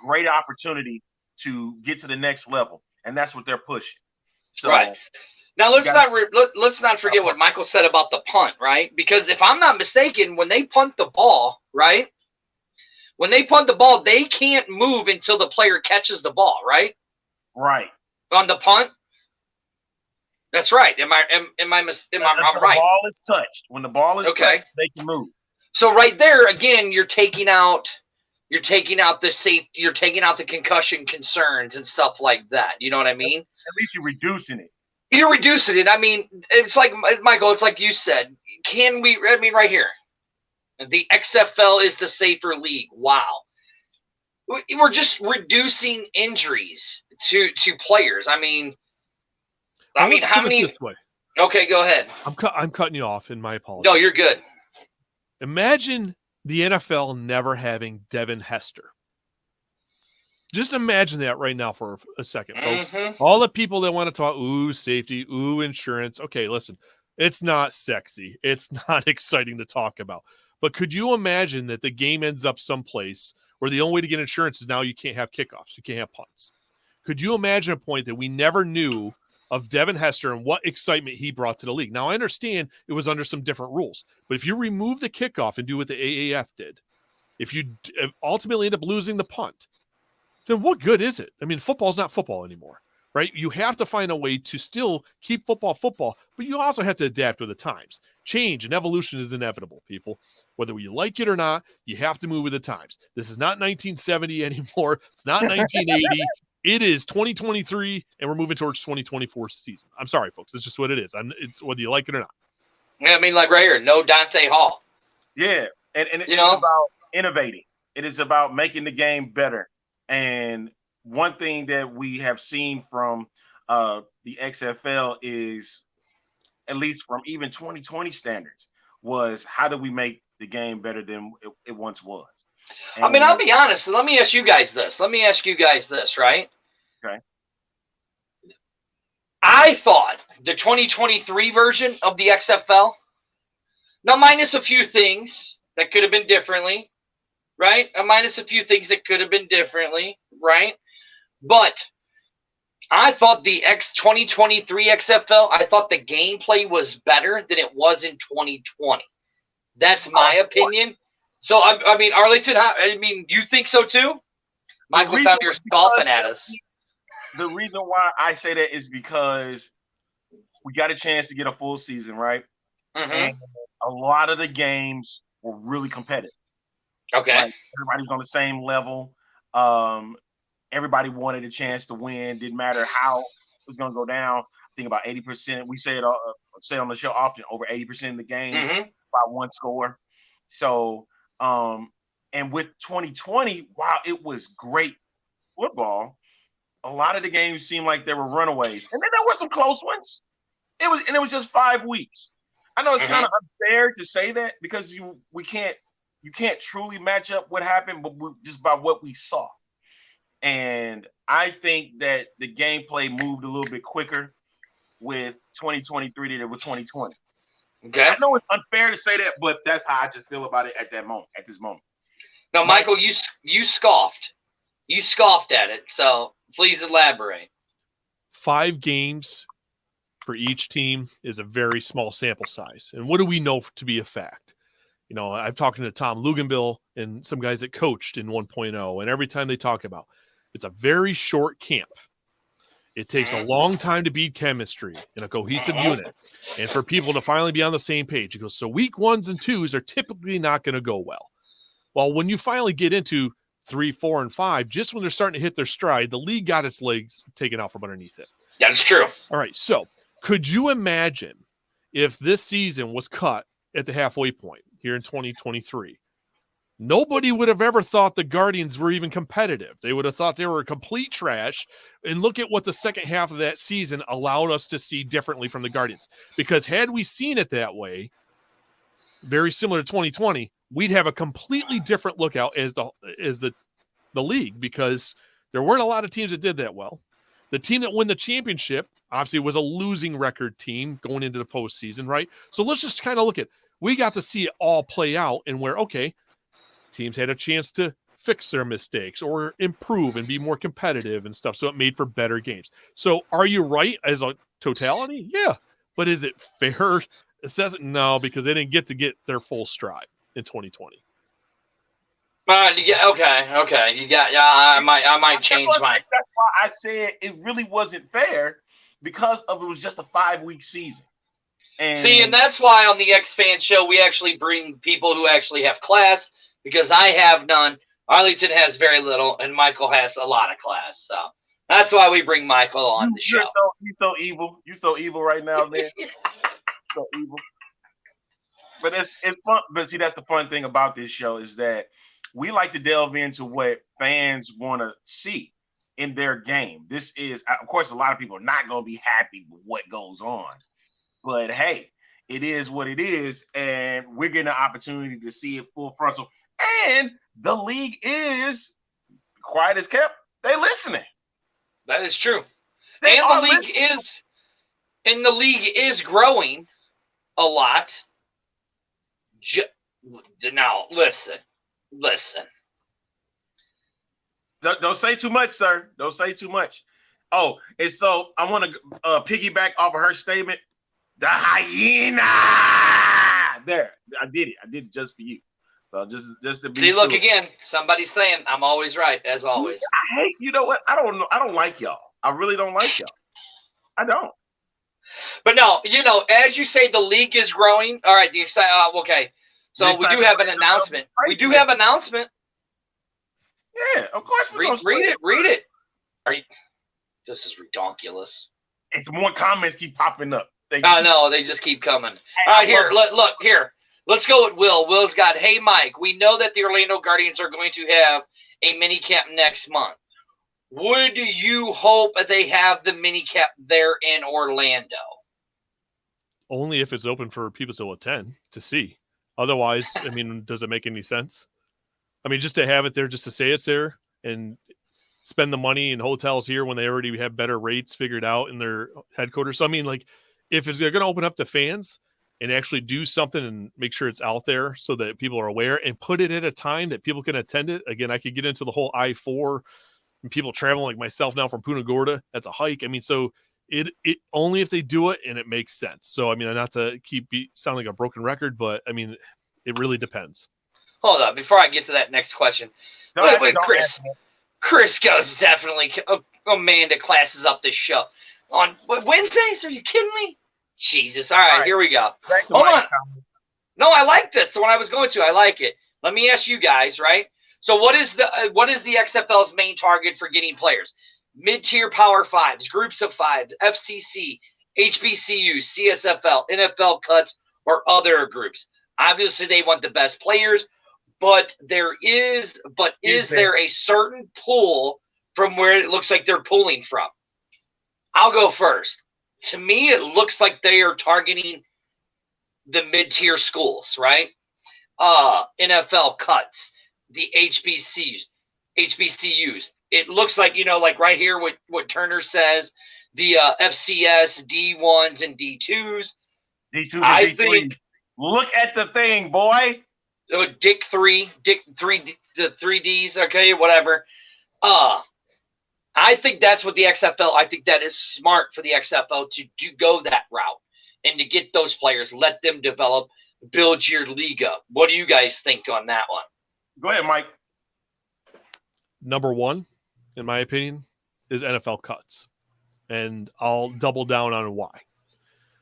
great opportunity to get to the next level, and that's what they're pushing. So, right. Now let's not forget what Michael said about the punt, right? Because if I'm not mistaken, when they punt the ball, right? When they punt the ball, they can't move until the player catches the ball, right? Right. On the punt. That's right. I'm right? When the ball is touched, touched, they can move. So right there, again, you're taking out the safety, you're taking out the concussion concerns and stuff like that. You know what I mean? At least you're reducing it. You're reducing it. I mean, it's like, Michael, it's like you said. Right here. The XFL is the safer league. Wow. We're just reducing injuries to players. I mean, how many? This way. Okay, go ahead. I'm cutting you off, and my apologies. No, you're good. Imagine the NFL never having Devin Hester. Just imagine that right now for a second, folks. All the people that want to talk, safety, insurance. Okay, listen, it's not sexy. It's not exciting to talk about. But could you imagine that the game ends up someplace where the only way to get insurance is now you can't have kickoffs, you can't have punts? Could you imagine a point that we never knew of Devin Hester and what excitement he brought to the league? Now, I understand it was under some different rules, but if you remove the kickoff and do what the AAF did, if you ultimately end up losing the punt, then what good is it? I mean, football's not football anymore, right? You have to find a way to still keep football, but you also have to adapt with the times. Change and evolution is inevitable, people. Whether you like it or not, you have to move with the times. This is not 1970 anymore. It's not 1980. It is 2023, and we're moving towards 2024 season. I'm sorry, folks. It's just what it is. It's whether you like it or not. I mean, like right here, no Dante Hall. Yeah, and it's about innovating. It is about making the game better. And one thing that we have seen from the XFL is, at least from even 2020 standards, was how do we make the game better than it once was? And, I mean, I'll be honest. Let me ask you guys this, right? Okay. I thought the 2023 version of the XFL, now minus a few things that could have been differently, right? Minus a few things that could have been differently, right? But I thought the 2023 XFL, I thought the gameplay was better than it was in 2020. That's my opinion. So, I mean, Arlington, you think so too? Michael's down here scoffing at us. The reason why I say that is because we got a chance to get a full season, right? Mm-hmm. And a lot of the games were really competitive. Okay. Like, everybody was on the same level. Everybody wanted a chance to win. Didn't matter how it was going to go down. I think about 80%. We say on the show often, over 80% of the games by one score. So, and with 2020, while it was great football, a lot of the games seemed like they were runaways, and then there were some close ones. It was just 5 weeks. I know it's kind of unfair to say that because you can't truly match up what happened, but just by what we saw. And I think that the gameplay moved a little bit quicker with 2023 than it was 2020. Okay. I know it's unfair to say that, but that's how I just feel about it at this moment. Now, Michael, you scoffed. You scoffed at it, so please elaborate. 5 games for each team is a very small sample size. And what do we know to be a fact? You know, I've talked to Tom Luganbill and some guys that coached in 1.0, and every time they talk about it's a very short camp. It takes a long time to build chemistry in a cohesive unit and for people to finally be on the same page. He goes, so week 1s and 2s are typically not going to go well. Well, when you finally get into 3, 4, and 5, just when they're starting to hit their stride, the league got its legs taken out from underneath it. That's true. All right, so could you imagine if this season was cut at the halfway point here in 2023? Nobody would have ever thought the Guardians were even competitive. They would have thought they were complete trash. And look at what the second half of that season allowed us to see differently from the Guardians. Because had we seen it that way, very similar to 2020, we'd have a completely different lookout as the league, because there weren't a lot of teams that did that well. The team that won the championship obviously was a losing record team going into the postseason, right? So let's just kind of look at, we got to see it all play out, and where, okay, teams had a chance to fix their mistakes or improve and be more competitive and stuff. So it made for better games. So are you right as a totality? Yeah. But is it fair? It says no, because they didn't get their full stride in 2020. Yeah, okay. You got, yeah. I might change mine. That's why I said it really wasn't fair, because it was just a 5-week season. And that's why on the X Fan Show we actually bring people who actually have class, because I have none. Arlington has very little, and Michael has a lot of class. So that's why we bring Michael on the show. You're so evil. You're so evil right now, man. So evil. But it's fun. But see, that's the fun thing about this show, is that we like to delve into what fans want to see in their game. This is, of course, a lot of people are not going to be happy with what goes on. But hey, it is what it is, and we're getting an opportunity to see it full frontal. And the league is quiet as kept. They listening. That is true. The league is growing a lot. Now, listen. Don't say too much, sir. Don't say too much. Oh, and so I want to piggyback off of her statement. The hyena. There, I did it. I did it just for you. So just to be see, sure. look again. Somebody's saying I'm always right, as always. I hate. You know what? I don't know. I don't like y'all. I really don't like y'all. I don't. But no, as you say, the league is growing. All right. Okay. So we do have an announcement. We do have announcement. Yeah, of course. Read it. Are you? This is ridiculous. It's more comments keep popping up. I know, they just keep coming. All right, here, look, here. Let's go with Will. Will's got, hey, Mike, we know that the Orlando Guardians are going to have a mini camp next month. Would you hope that they have the mini camp there in Orlando? Only if it's open for people to attend to see. Otherwise, I mean, does it make any sense? I mean, just to have it there, just to say it's there and spend the money in hotels here when they already have better rates figured out in their headquarters. So, I mean, like, if they're going to open up to fans and actually do something and make sure it's out there so that people are aware and put it at a time that people can attend it. Again, I could get into the whole I-4 and people traveling like myself now from Punta Gorda. That's a hike. I mean, so it only if they do it and it makes sense. So, I mean, not to sound like a broken record, but I mean, it really depends. Hold on, before I get to that next question. Wait, Chris goes definitely. Amanda classes up this show on Wednesdays. Are you kidding me? Jesus. All right, here we go. Hold on. No, I like this. The one I was going to. I like it. Let me ask you guys, right? So what is the XFL's main target for getting players? Mid-tier Power Fives, groups of fives, FCC, HBCU, CSFL, NFL cuts, or other groups. Obviously, they want the best players, but is there a certain pool from where it looks like they're pulling from? I'll go first. To me, it looks like they are targeting the mid-tier schools, right? NFL cuts, the HBCUs. It looks like, like right here what Turner says, the FCS D1s and D2s. D2s and D3. Look at the thing, boy. Dick 3, the 3Ds, okay, whatever. I think that's what the XFL, I think that is smart for the XFL to go that route and to get those players, let them develop, build your league up. What do you guys think on that one? Go ahead, Mike. Number one, in my opinion, is NFL cuts. And I'll double down on why.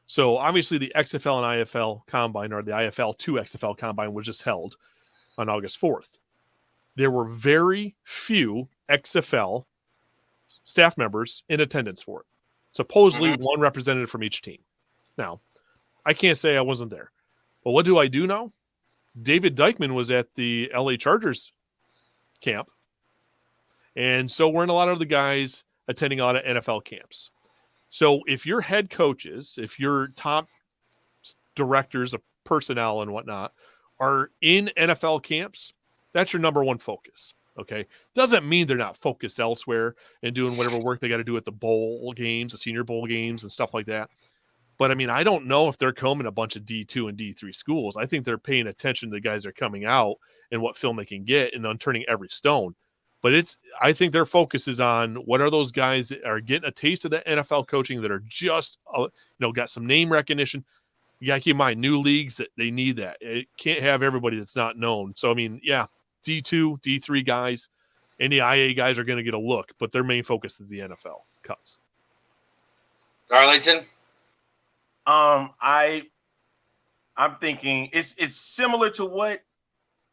So obviously the XFL and IFL combine, or the IFL to XFL combine, was just held on August 4th. There were very few XFL staff members in attendance for it. Supposedly one representative from each team. Now, I can't say I wasn't there. But what do I do know? David Dykman was at the LA Chargers camp. And so weren't a lot of the guys attending a lot of NFL camps. So if your head coaches, if your top directors of personnel and whatnot are in NFL camps, that's your number one focus. Okay. Doesn't mean they're not focused elsewhere and doing whatever work they got to do at the bowl games, the senior bowl games and stuff like that. But I mean, I don't know if they're combing a bunch of D2 and D3 schools. I think they're paying attention to the guys that are coming out and what film they can get and on turning every stone. But I think their focus is on what are those guys that are getting a taste of the NFL coaching that are just, got some name recognition. You got to keep in mind, new leagues, that they need that. It can't have everybody that's not known. So, I mean, yeah, D2, D3 guys, and the IA guys are going to get a look, but their main focus is the NFL cuts. Arlington? I'm thinking it's similar to what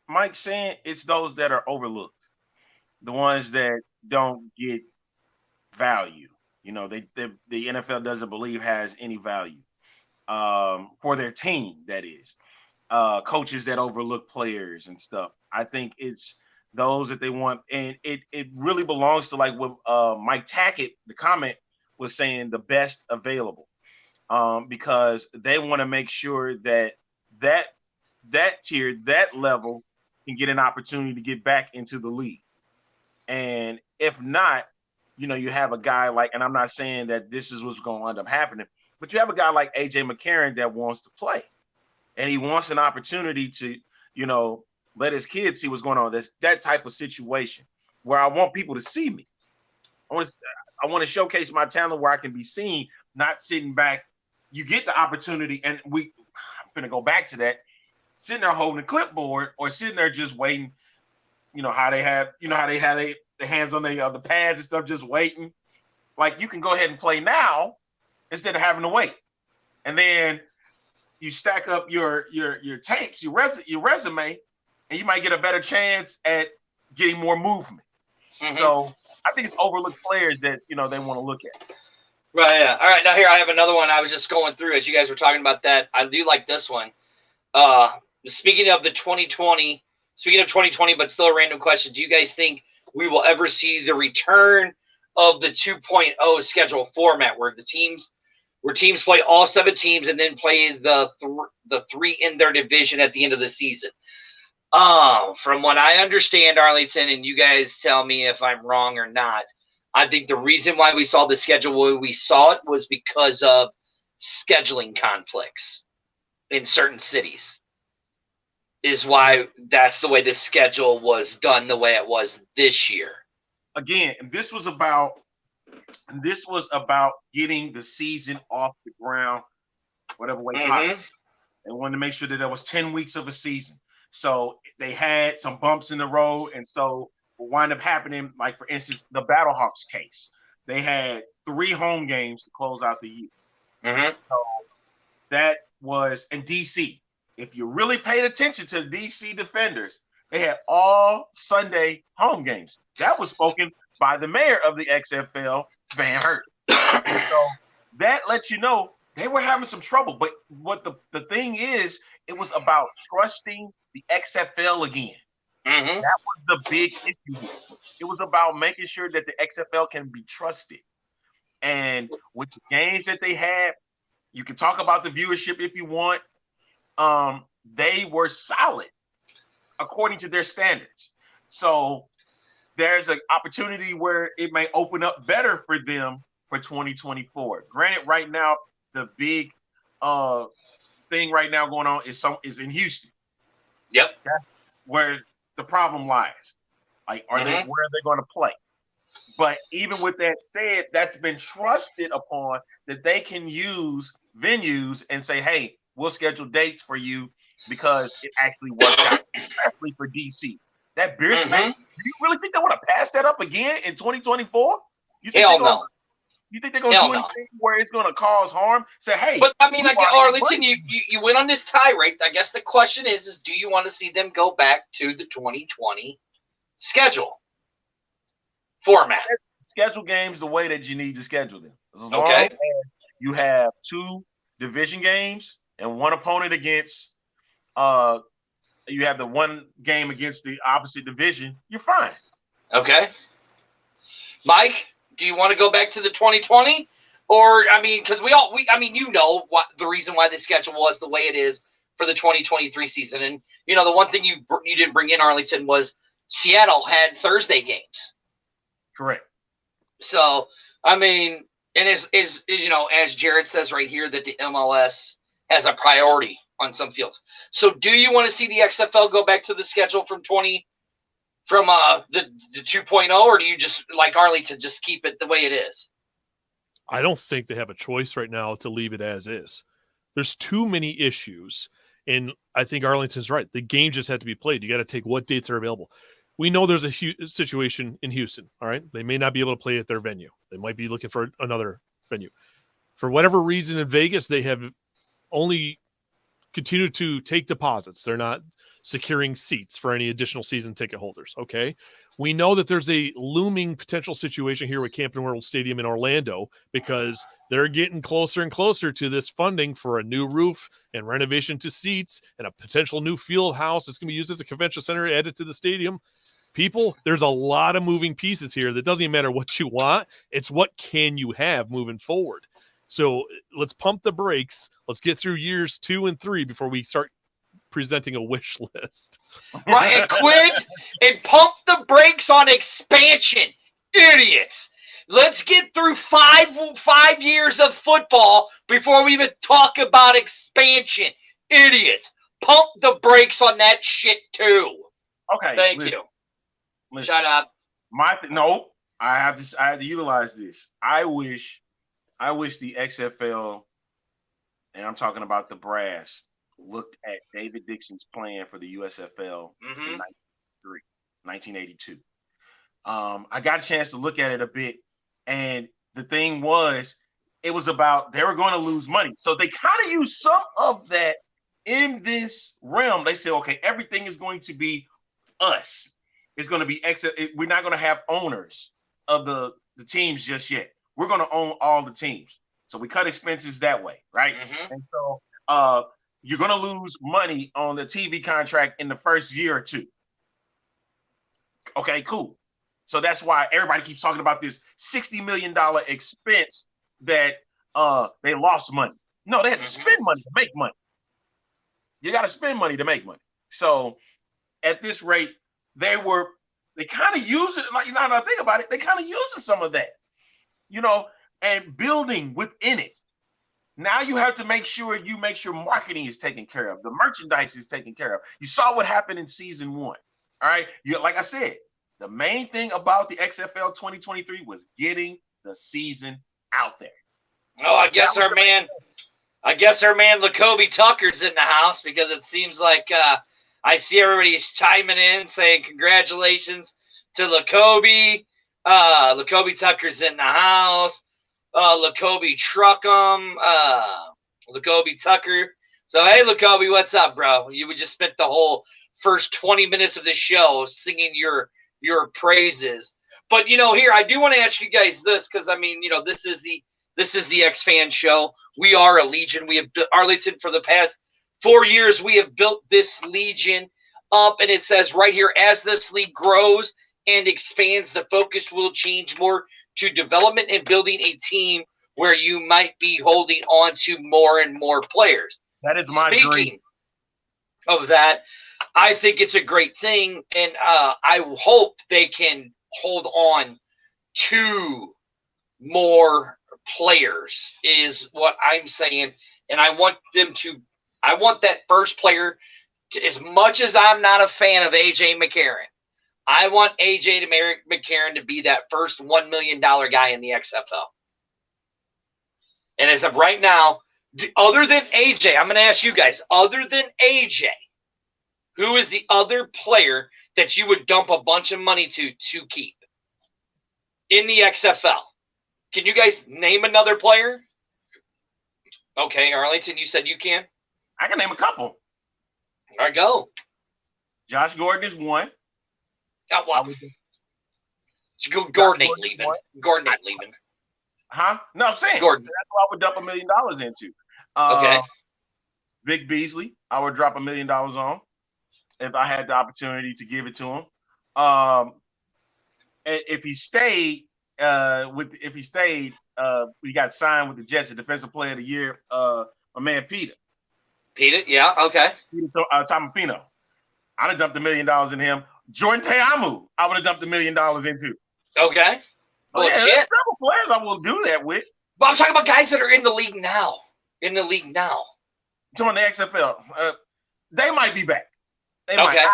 Mike's saying. It's those that are overlooked. The ones that don't get value, the NFL doesn't believe has any value for their team. That is, coaches that overlook players and stuff. I think it's those that they want, and it really belongs to like what Mike Tackett, the comment, was saying, the best available, because they want to make sure that tier, that level, can get an opportunity to get back into the league. And if not, you have a guy like, and I'm not saying that this is what's going to end up happening, but you have a guy like AJ McCarron that wants to play, and he wants an opportunity to, let his kids see what's going on. That's that type of situation where I want people to see me. I want to showcase my talent where I can be seen, not sitting back. You get the opportunity, and I'm going to go back to that, sitting there holding a clipboard or sitting there just waiting. How they have the hands on the pads and stuff, just waiting. Like, you can go ahead and play now instead of having to wait. And then you stack up your tapes, your resume, and you might get a better chance at getting more movement. So I think it's overlooked players that they want to look at. Right. Yeah. All right. Now here I have another one. I was just going through as you guys were talking about that. I do like this one. Speaking of 2020, but still a random question. Do you guys think we will ever see the return of the 2.0 schedule format where teams play all 7 teams and then play the 3 in their division at the end of the season? From what I understand, Arlington, and you guys tell me if I'm wrong or not, I think the reason why we saw the schedule where we saw it was because of scheduling conflicts in certain cities. Is why that's the way the schedule was done the way it was this year. Again, this was about getting the season off the ground, whatever way possible. They wanted to make sure that there was 10 weeks of a season. So they had some bumps in the road, and so what wound up happening, like for instance, the Battlehawks case, they had 3 home games to close out the year. So that was in DC. If you really paid attention to the DC Defenders, they had all Sunday home games. That was spoken by the mayor of the XFL, Van Hurt. So that lets you know they were having some trouble. But what the thing is, it was about trusting the XFL again. That was the big issue here. It was about making sure that the XFL can be trusted. And with the games that they had, you can talk about the viewership if you want. They were solid according to their standards. So there's an opportunity where it may open up better for them for 2024. Granted, right now, the big thing right now going on is in Houston. Yep. That's where the problem lies. Like, where are they going to play? But even with that said, that's been trusted upon that they can use venues and say, hey, we'll schedule dates for you because it actually worked out, especially for DC. That beer snake, do you really think they want to pass that up again in 2024? Hell no. You think they're going to do anything where it's going to cause harm? Say, hey. But, I mean, Arlington, you went on this tirade. I guess the question is do you want to see them go back to the 2020 schedule format? Schedule games the way that you need to schedule them. As long as you have 2 division games and 1 opponent against you have the 1 game against the opposite division, you're fine. Okay. Mike, do you want to go back to the 2020? Or, I mean, because you know what the reason why the schedule was the way it is for the 2023 season. And, the one thing you didn't bring in, Arlington, was Seattle had Thursday games. Correct. So, I mean, and as Jared says right here, that the MLS has a priority on some fields. So do you want to see the XFL go back to the schedule from the 2.0, or do you just, like Arlington, just keep it the way it is? I don't think they have a choice right now to leave it as is. There's too many issues, and I think Arlington's right. The game just had to be played. You got to take what dates are available. We know there's a situation in Houston, all right? They may not be able to play at their venue. They might be looking for another venue. For whatever reason in Vegas, they have only continued to take deposits. They're not securing seats for any additional season ticket holders, okay? We know that there's a looming potential situation here with Camping World Stadium in Orlando because they're getting closer and closer to this funding for a new roof and renovation to seats and a potential new field house that's going to be used as a convention center added to the stadium. People, there's a lot of moving pieces here that doesn't even matter what you want. It's what can you have moving forward. So let's pump the brakes. Let's get through years 2 and 3 before we start presenting a wish list. Right, and quit and pump the brakes on expansion. Idiots. Let's get through five years of football before we even talk about expansion. Idiots. Pump the brakes on that shit too. Okay. Thank you. Listen, shut up. No, I have to utilize this. I wish the XFL, and I'm talking about the brass, looked at David Dixon's plan for the USFL in 1982. I got a chance to look at it a bit, and the thing was, it was about they were going to lose money. So they kind of used some of that in this realm. They said, okay, everything is going to be us. It's going to be we're not going to have owners. of the teams just yet. We're going to own all the teams. So we cut expenses that way, right? Mm-hmm. And so you're going to lose money on the TV contract in the first year or two. Okay, cool. So that's why everybody keeps talking about this $60 million expense that they lost money. No, they had to spend money to make money. You got to spend money to make money. So at this rate, they kind of use it. Like, now that I think about it, they kind of using some of that, and building within it. Now you have to make sure marketing is taken care of. The merchandise is taken care of. You saw what happened in season 1. All right. Like I said, the main thing about the XFL 2023 was getting the season out there. Oh, I guess our man Lacoby Tucker's in the house, because it seems like I see everybody's chiming in saying congratulations to Lacoby. Lacoby Tucker's in the house. Lacoby Truckum. Lacoby Tucker. So, hey, Lacoby, what's up, bro? You would just spent the whole first 20 minutes of the show singing your praises. But, here, I do want to ask you guys this, because, this is the X-Fan show. We are a legion. We have built Arlington for the past 4 years. We have built this legion up, and it says right here, as this league grows and expands, the focus will change more to development and building a team where you might be holding on to more and more players. That is my dream. Speaking of that, I think it's a great thing, and I hope they can hold on to more players is what I'm saying. And I want that first player to, as much as I'm not a fan of AJ McCarron, I want AJ McCarron to be that first $1 million guy in the XFL. And as of right now, other than AJ, I'm going to ask you guys, other than AJ, who is the other player that you would dump a bunch of money to keep in the XFL? Can you guys name another player? Okay, Arlington, you said you can? I can name a couple. All right, go. Josh Gordon is one. Gordon ain't leaving. Gordon ain't leaving. Huh? No, I'm saying Gordon. That's what I would dump $1 million into. Okay. Vic Beasley, I would drop $1 million on if I had the opportunity to give it to him. If he stayed, we got signed with the Jets, the Defensive Player of the Year. My man Peter, yeah, okay. Peter Tomapino. I'd have dumped $1 million in him. Jordan Teamu, I would have dumped $1 million into. Okay. So Well, yeah, shit. there's several players I will do that with. But I'm talking about guys that are in the league now. To the XFL, they might be back. They might. Okay.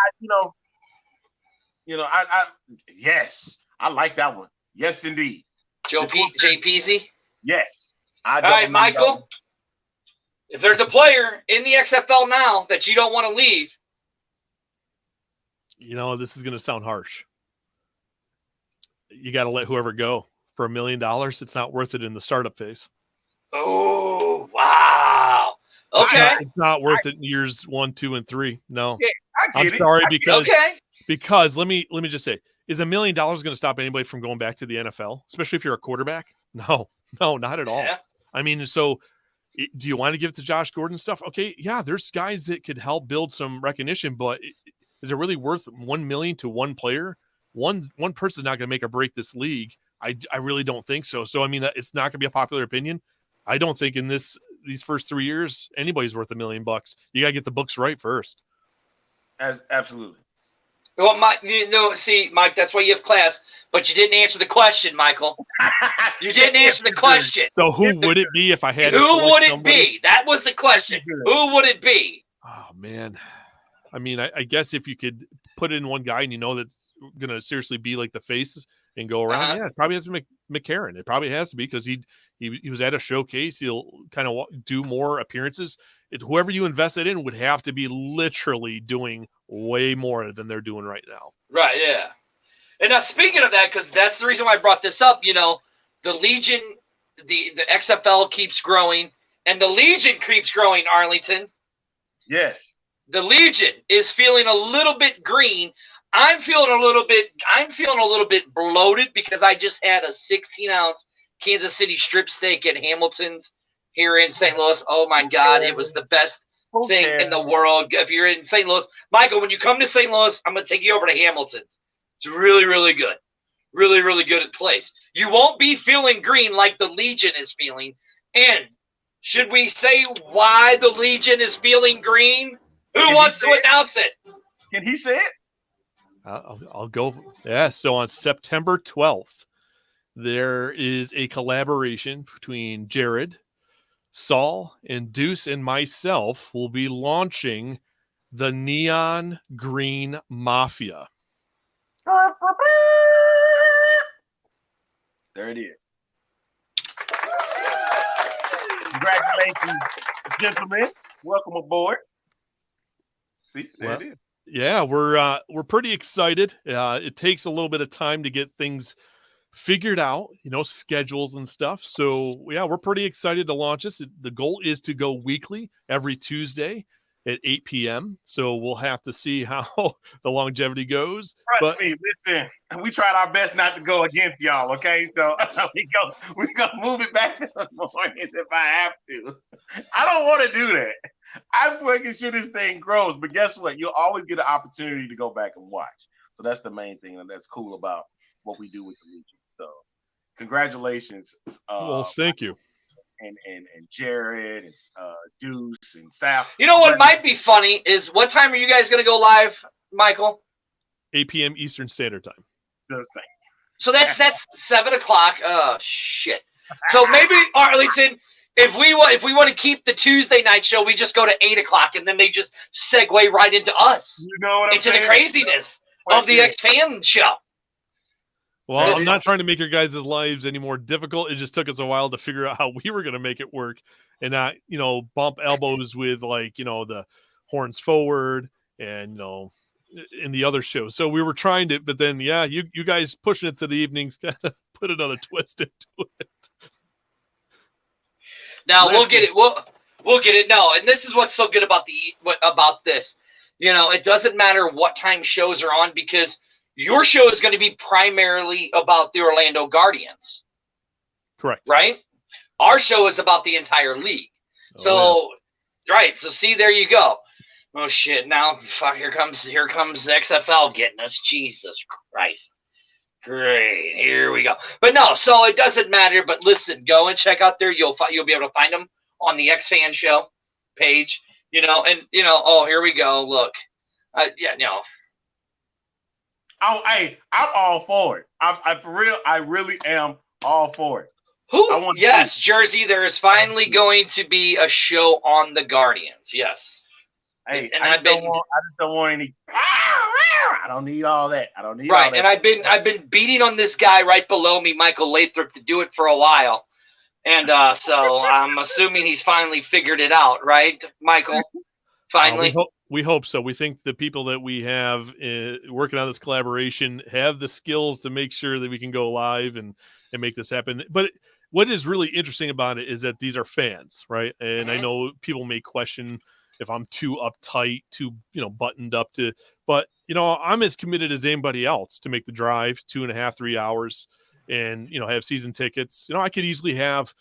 Yes, I like that one. Yes, indeed. Jay Peasy. Yes. All right, Michael. If there's a player in the XFL now that you don't want to leave. This is going to sound harsh. You got to let whoever go for $1 million. It's not worth it in the startup phase. Oh, wow. Okay. It's not worth it in years 1, 2, and 3. No. Yeah, I get I'm sorry it. because let me just say, is $1 million going to stop anybody from going back to the NFL, especially if you're a quarterback? No, not at all. Yeah. So do you want to give it to Josh Gordon stuff? Okay, yeah, there's guys that could help build some recognition, but is it really worth $1 million to one player? One person's not going to make or break this league. I really don't think so. So it's not going to be a popular opinion. I don't think in these first 3 years anybody's worth $1 million. You got to get the books right first. Absolutely. Well, Mike, Mike, that's why you have class, but you didn't answer the question, Michael. You didn't answer the question. So who would it be if I had? Who would it be? That was the question. Who would it be? Oh man, I guess if you could put in one guy and that's going to seriously be like the face and go around, yeah, it probably has to be McCarron. It probably has to be because he was at a showcase. He'll kind of do more appearances. Whoever you invested in would have to be literally doing way more than they're doing right now. Right, yeah. And now speaking of that, because that's the reason why I brought this up, the Legion, the XFL keeps growing, and the Legion keeps growing, Arlington. Yes. The Legion is feeling a little bit green. I'm feeling a little bit bloated because I just had a 16-ounce Kansas City strip steak at Hamilton's here in St. Louis. Oh my God, it was the best thing in the world. If you're in St. Louis, Michael, when you come to St. Louis, I'm gonna take you over to Hamilton's. It's really, really good. Really, really good place. You won't be feeling green like the Legion is feeling. And should we say why the Legion is feeling green? Who wants to announce it? Can he say it? I'll go. Yeah. So on September 12th, there is a collaboration between Jared, Saul, and Deuce and myself will be launching the Neon Green Mafia. There it is. Congratulations, gentlemen. Welcome aboard. See, there it is. Yeah, we're pretty excited. It takes a little bit of time to get things figured out, schedules and stuff. So yeah, we're pretty excited to launch this. The goal is to go weekly every Tuesday at 8 p.m. So we'll have to see how the longevity goes. Trust me, listen, we tried our best not to go against y'all, okay? So we go move it back to the mornings if I have to. I don't want to do that. I'm making sure this thing grows, but guess what? You'll always get an opportunity to go back and watch. So that's the main thing, and that's cool about what we do with the Legion. So congratulations. Well, thank you. And Jared and Deuce and Sal. You know what might be funny is what time are you guys going to go live, Michael? 8 p.m. Eastern Standard Time. The same. So that's 7 o'clock. Oh shit. So maybe Arlington, if we want to keep the Tuesday night show, we just go to 8 o'clock, and then they just segue right into us. You know what I'm into saying? The craziness of the X-Fan show. Well, I'm not trying to make your guys' lives any more difficult. It just took us a while to figure out how we were going to make it work and not, bump elbows with the horns forward and, in the other shows. So we were trying to, but then, yeah, you guys pushing it to the evenings kind of put another twist into it. Now we'll get it. We'll get it. No, and this is what's so good about this. It doesn't matter what time shows are on because your show is going to be primarily about the Orlando Guardians. Correct. Right? Our show is about the entire league. Right. So see, there you go. Oh shit. Now here comes the XFL getting us. Jesus Christ. Great. Here we go. But no, so it doesn't matter. But listen, go and check out there. You'll be able to find them on the X-Fan show page. Oh, here we go. Look. Oh, hey, I'm all for it. I'm for real. I really am all for it. Yes, Jersey. There is finally going to be a show on the Guardians. Yes. Hey, and I just don't want any. I don't need all that. I don't need all that. And I've been beating on this guy right below me, Michael Lathrop, to do it for a while, and so I'm assuming he's finally figured it out, right, Michael? Finally. We hope so. We think the people that we have working on this collaboration have the skills to make sure that we can go live and make this happen. But what is really interesting about it is that these are fans, right? And I know people may question if I'm too uptight, too buttoned up but I'm as committed as anybody else to make the drive 2.5, 3 hours, and have season tickets. I could easily have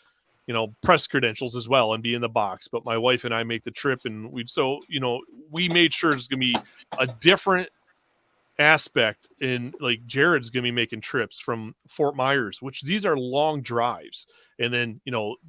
press credentials as well and be in the box, but my wife and I make the trip, and we made sure it's going to be a different aspect. In like Jared's going to be making trips from Fort Myers, which these are long drives. And then,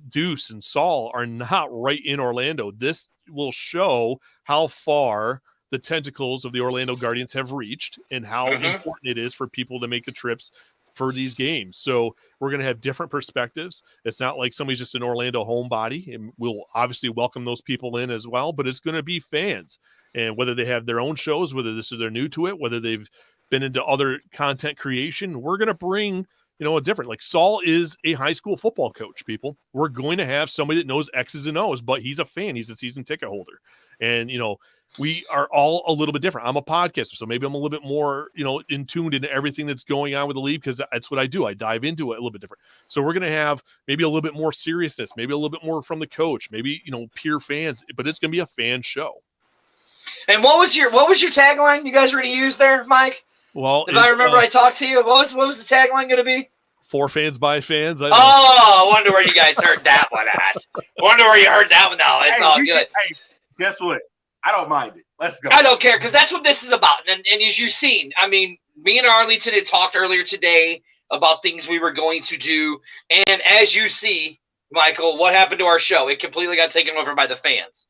Deuce and Saul are not right in Orlando. This will show how far the tentacles of the Orlando Guardians have reached and how important it is for people to make the trips for these games. So we're going to have different perspectives. It's not like somebody's just an Orlando homebody, and we'll obviously welcome those people in as well, but it's going to be fans. And whether they have their own shows, whether they're new to it, whether they've been into other content creation, we're going to bring, a different, like Saul is a high school football coach, people. We're going to have somebody that knows X's and O's, but he's a fan. He's a season ticket holder. And, we are all a little bit different. I'm a podcaster, so maybe I'm a little bit more, in tuned into everything that's going on with the league because that's what I do. I dive into it a little bit different. So we're going to have maybe a little bit more seriousness, maybe a little bit more from the coach, maybe, peer fans, but it's going to be a fan show. And what was your tagline you guys were going to use there, Mike? Well, if I remember, I talked to you. What was the tagline going to be? For fans by fans. I wonder where you guys heard that one at. Wonder where you heard that one. No, it's all good. Hey, guess what? I don't mind it. Let's go. I don't care because that's what this is about. And as you've seen, I mean, me and Arlington had talked earlier today about things we were going to do. And as you see, Michael, what happened to our show? It completely got taken over by the fans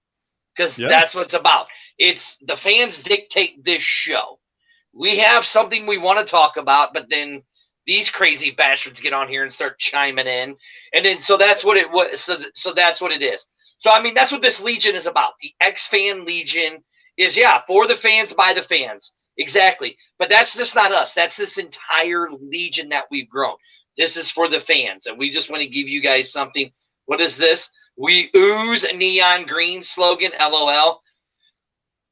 because that's what it's about. It's the fans dictate this show. We have something we want to talk about, but then these crazy bastards get on here and start chiming in. And then so that's what it was. So that's what it is. So, I mean, that's what this Legion is about. The X-Fan Legion is, for the fans, by the fans. Exactly. But that's just not us. That's this entire Legion that we've grown. This is for the fans. And we just want to give you guys something. What is this? We ooze neon green slogan, LOL.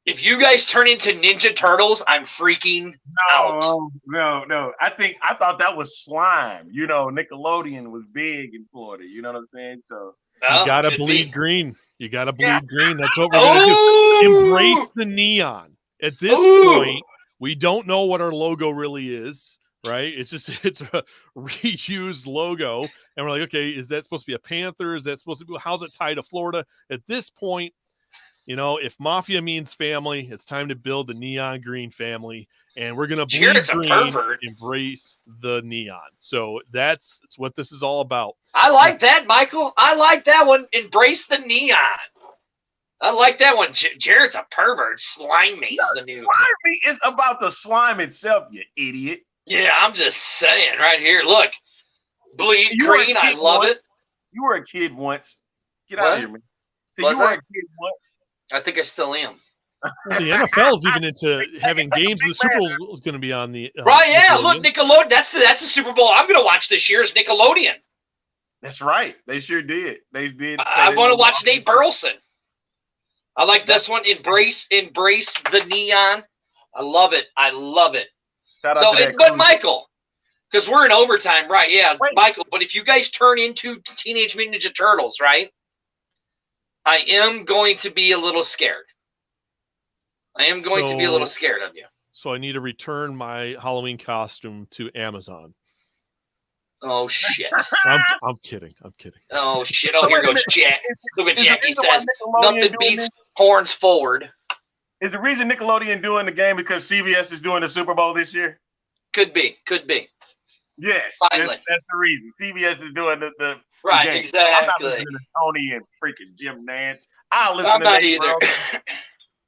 If you guys turn into Ninja Turtles, I'm freaking out. No. I thought that was slime. You know, Nickelodeon was big in Florida. You know what I'm saying? So you gotta bleed green. You gotta bleed green. That's what we're gonna do. Embrace the neon. At this point, we don't know what our logo really is, right? It's a reused logo, and we're like, okay, is that supposed to be a panther? Is that supposed to be? How's it tied to Florida? At this point, you know, if mafia means family, it's time to build the neon green family, and we're gonna bleed green, embrace the neon. So that's what this is all about. I like that, Michael. I like that one. Embrace the neon. I like that one. Jared's a pervert. Slimy is the new. Slimy is about the slime itself, you idiot. Yeah, I'm just saying right here. Look, bleed green. I love it. You were a kid once. Get out of here, man. So you were a kid once. I think I still am. The NFL's even into having games. The Super Bowl is going to be on the right. Yeah, look, Nickelodeon. That's the Super Bowl I'm going to watch this year. Is Nickelodeon. That's right. They sure did. They did. I want to watch Nate Burleson. I like this one. Embrace the neon. I love it. Shout out to that but Michael, because we're in overtime, right? Yeah, Michael. But if you guys turn into Teenage Mutant Ninja Turtles, right? I am going to be a little scared. I am going to be a little scared of you. So I need to return my Halloween costume to Amazon. Oh shit! I'm kidding. Oh shit! Oh, here goes Jack. Look at Jackie says nothing beats horns forward. Is the reason Nickelodeon doing the game because CBS is doing the Super Bowl this year? Could be. Yes, that's the reason. CBS is doing the right, game. Exactly. I'm not listening to Tony and freaking Jim Nance. I'll listen I'm to not Nate either.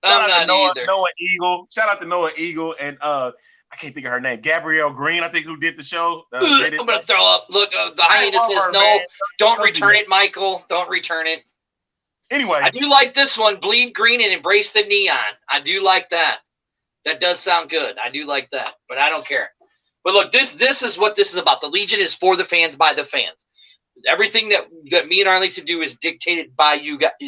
Shout out to Noah Eagle. Shout out to Noah Eagle and I can't think of her name. Gabrielle Green, I think, who did the show. I'm gonna throw up. Look, the hyena says no. Man. Don't return it, Michael. Don't return it. Anyway, I do like this one. Bleed green and embrace the neon. I do like that. That does sound good. I do like that, but I don't care. But look, this is what this is about. The Legion is for the fans, by the fans. Everything that me and Arlington do is dictated by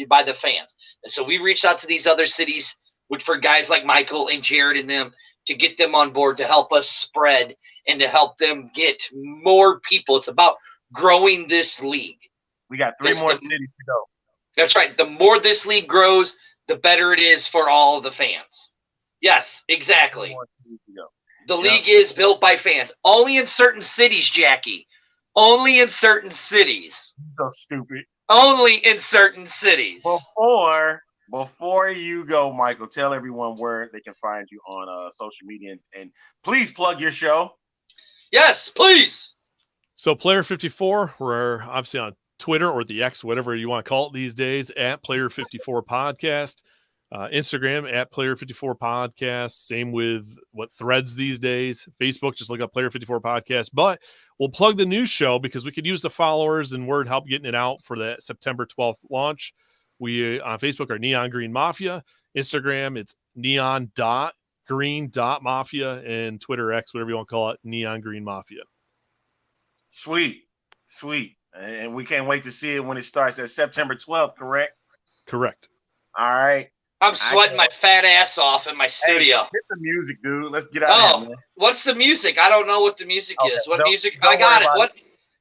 by the fans. And so we reached out to these other cities, which for guys like Michael and Jared and them, to get them on board, to help us spread and to help them get more people. It's about growing this league. We got three more cities to go. That's right. The more this league grows, the better it is for all of the fans. Yes, exactly. The league is built by fans. Only in certain cities, Jackie. Only in certain cities. So stupid. Only in certain cities. Before you go, Michael, tell everyone where they can find you on social media and please plug your show. Yes, please. So Player 54, we're obviously on Twitter or the X, whatever you want to call it these days, at Player 54 Podcast. Instagram at Player 54 Podcast. Same with Threads these days. Facebook, just look up Player 54 Podcast. But we'll plug the news show because we could use the followers and word help getting it out for that September 12th launch. We on Facebook are Neon Green Mafia. Instagram, it's neon.green.mafia, and Twitter X, whatever you want to call it, Neon Green Mafia. Sweet. And we can't wait to see it when it starts at September 12th, correct? Correct. All right. I'm sweating my fat ass off in my studio. Hey, get the music, dude. Let's get out of here, man. What's the music? I don't know what the music is. What music? I got it. What?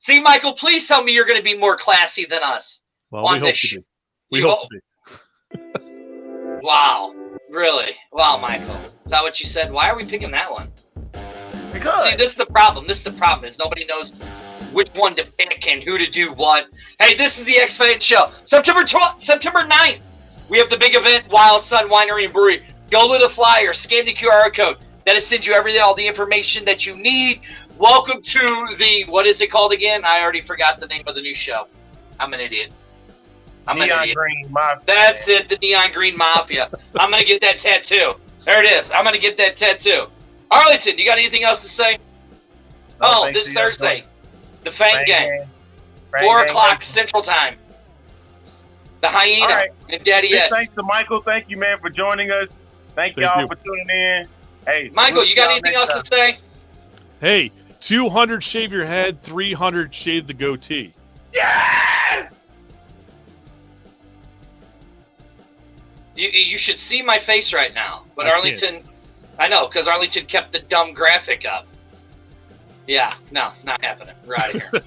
See, Michael, please tell me you're going to be more classy than us. Well, we hope to be. We hope to be. Wow. Really? Wow, Michael. Is that what you said? Why are we picking that one? Because See, this is the problem. This is the problem is nobody knows which one to pick and who to do what. Hey, this is the XFL show. September 9th, we have the big event, Wild Sun Winery and Brewery. Go to the flyer, scan the QR code. That'll send you all the information that you need. Welcome to the, what is it called again? I already forgot the name of the new show. I'm an idiot. Neon Green Mafia. That's it, the Neon Green Mafia. I'm going to get that tattoo. There it is. I'm going to get that tattoo. Arlington, you got anything else to say? No, this Thursday, the Fang Gang, 4 o'clock Central Time. The Hyena right. and Daddy Ed. Thanks to Michael. Thank you, man, for joining us. Thank y'all for tuning in. Hey, Michael, you got anything else to say? Hey, 200 shave your head, 300 shave the goatee. Yes! You should see my face right now. But Arlington, I know, because Arlington kept the dumb graphic up. Yeah, no, not happening. We're out of here.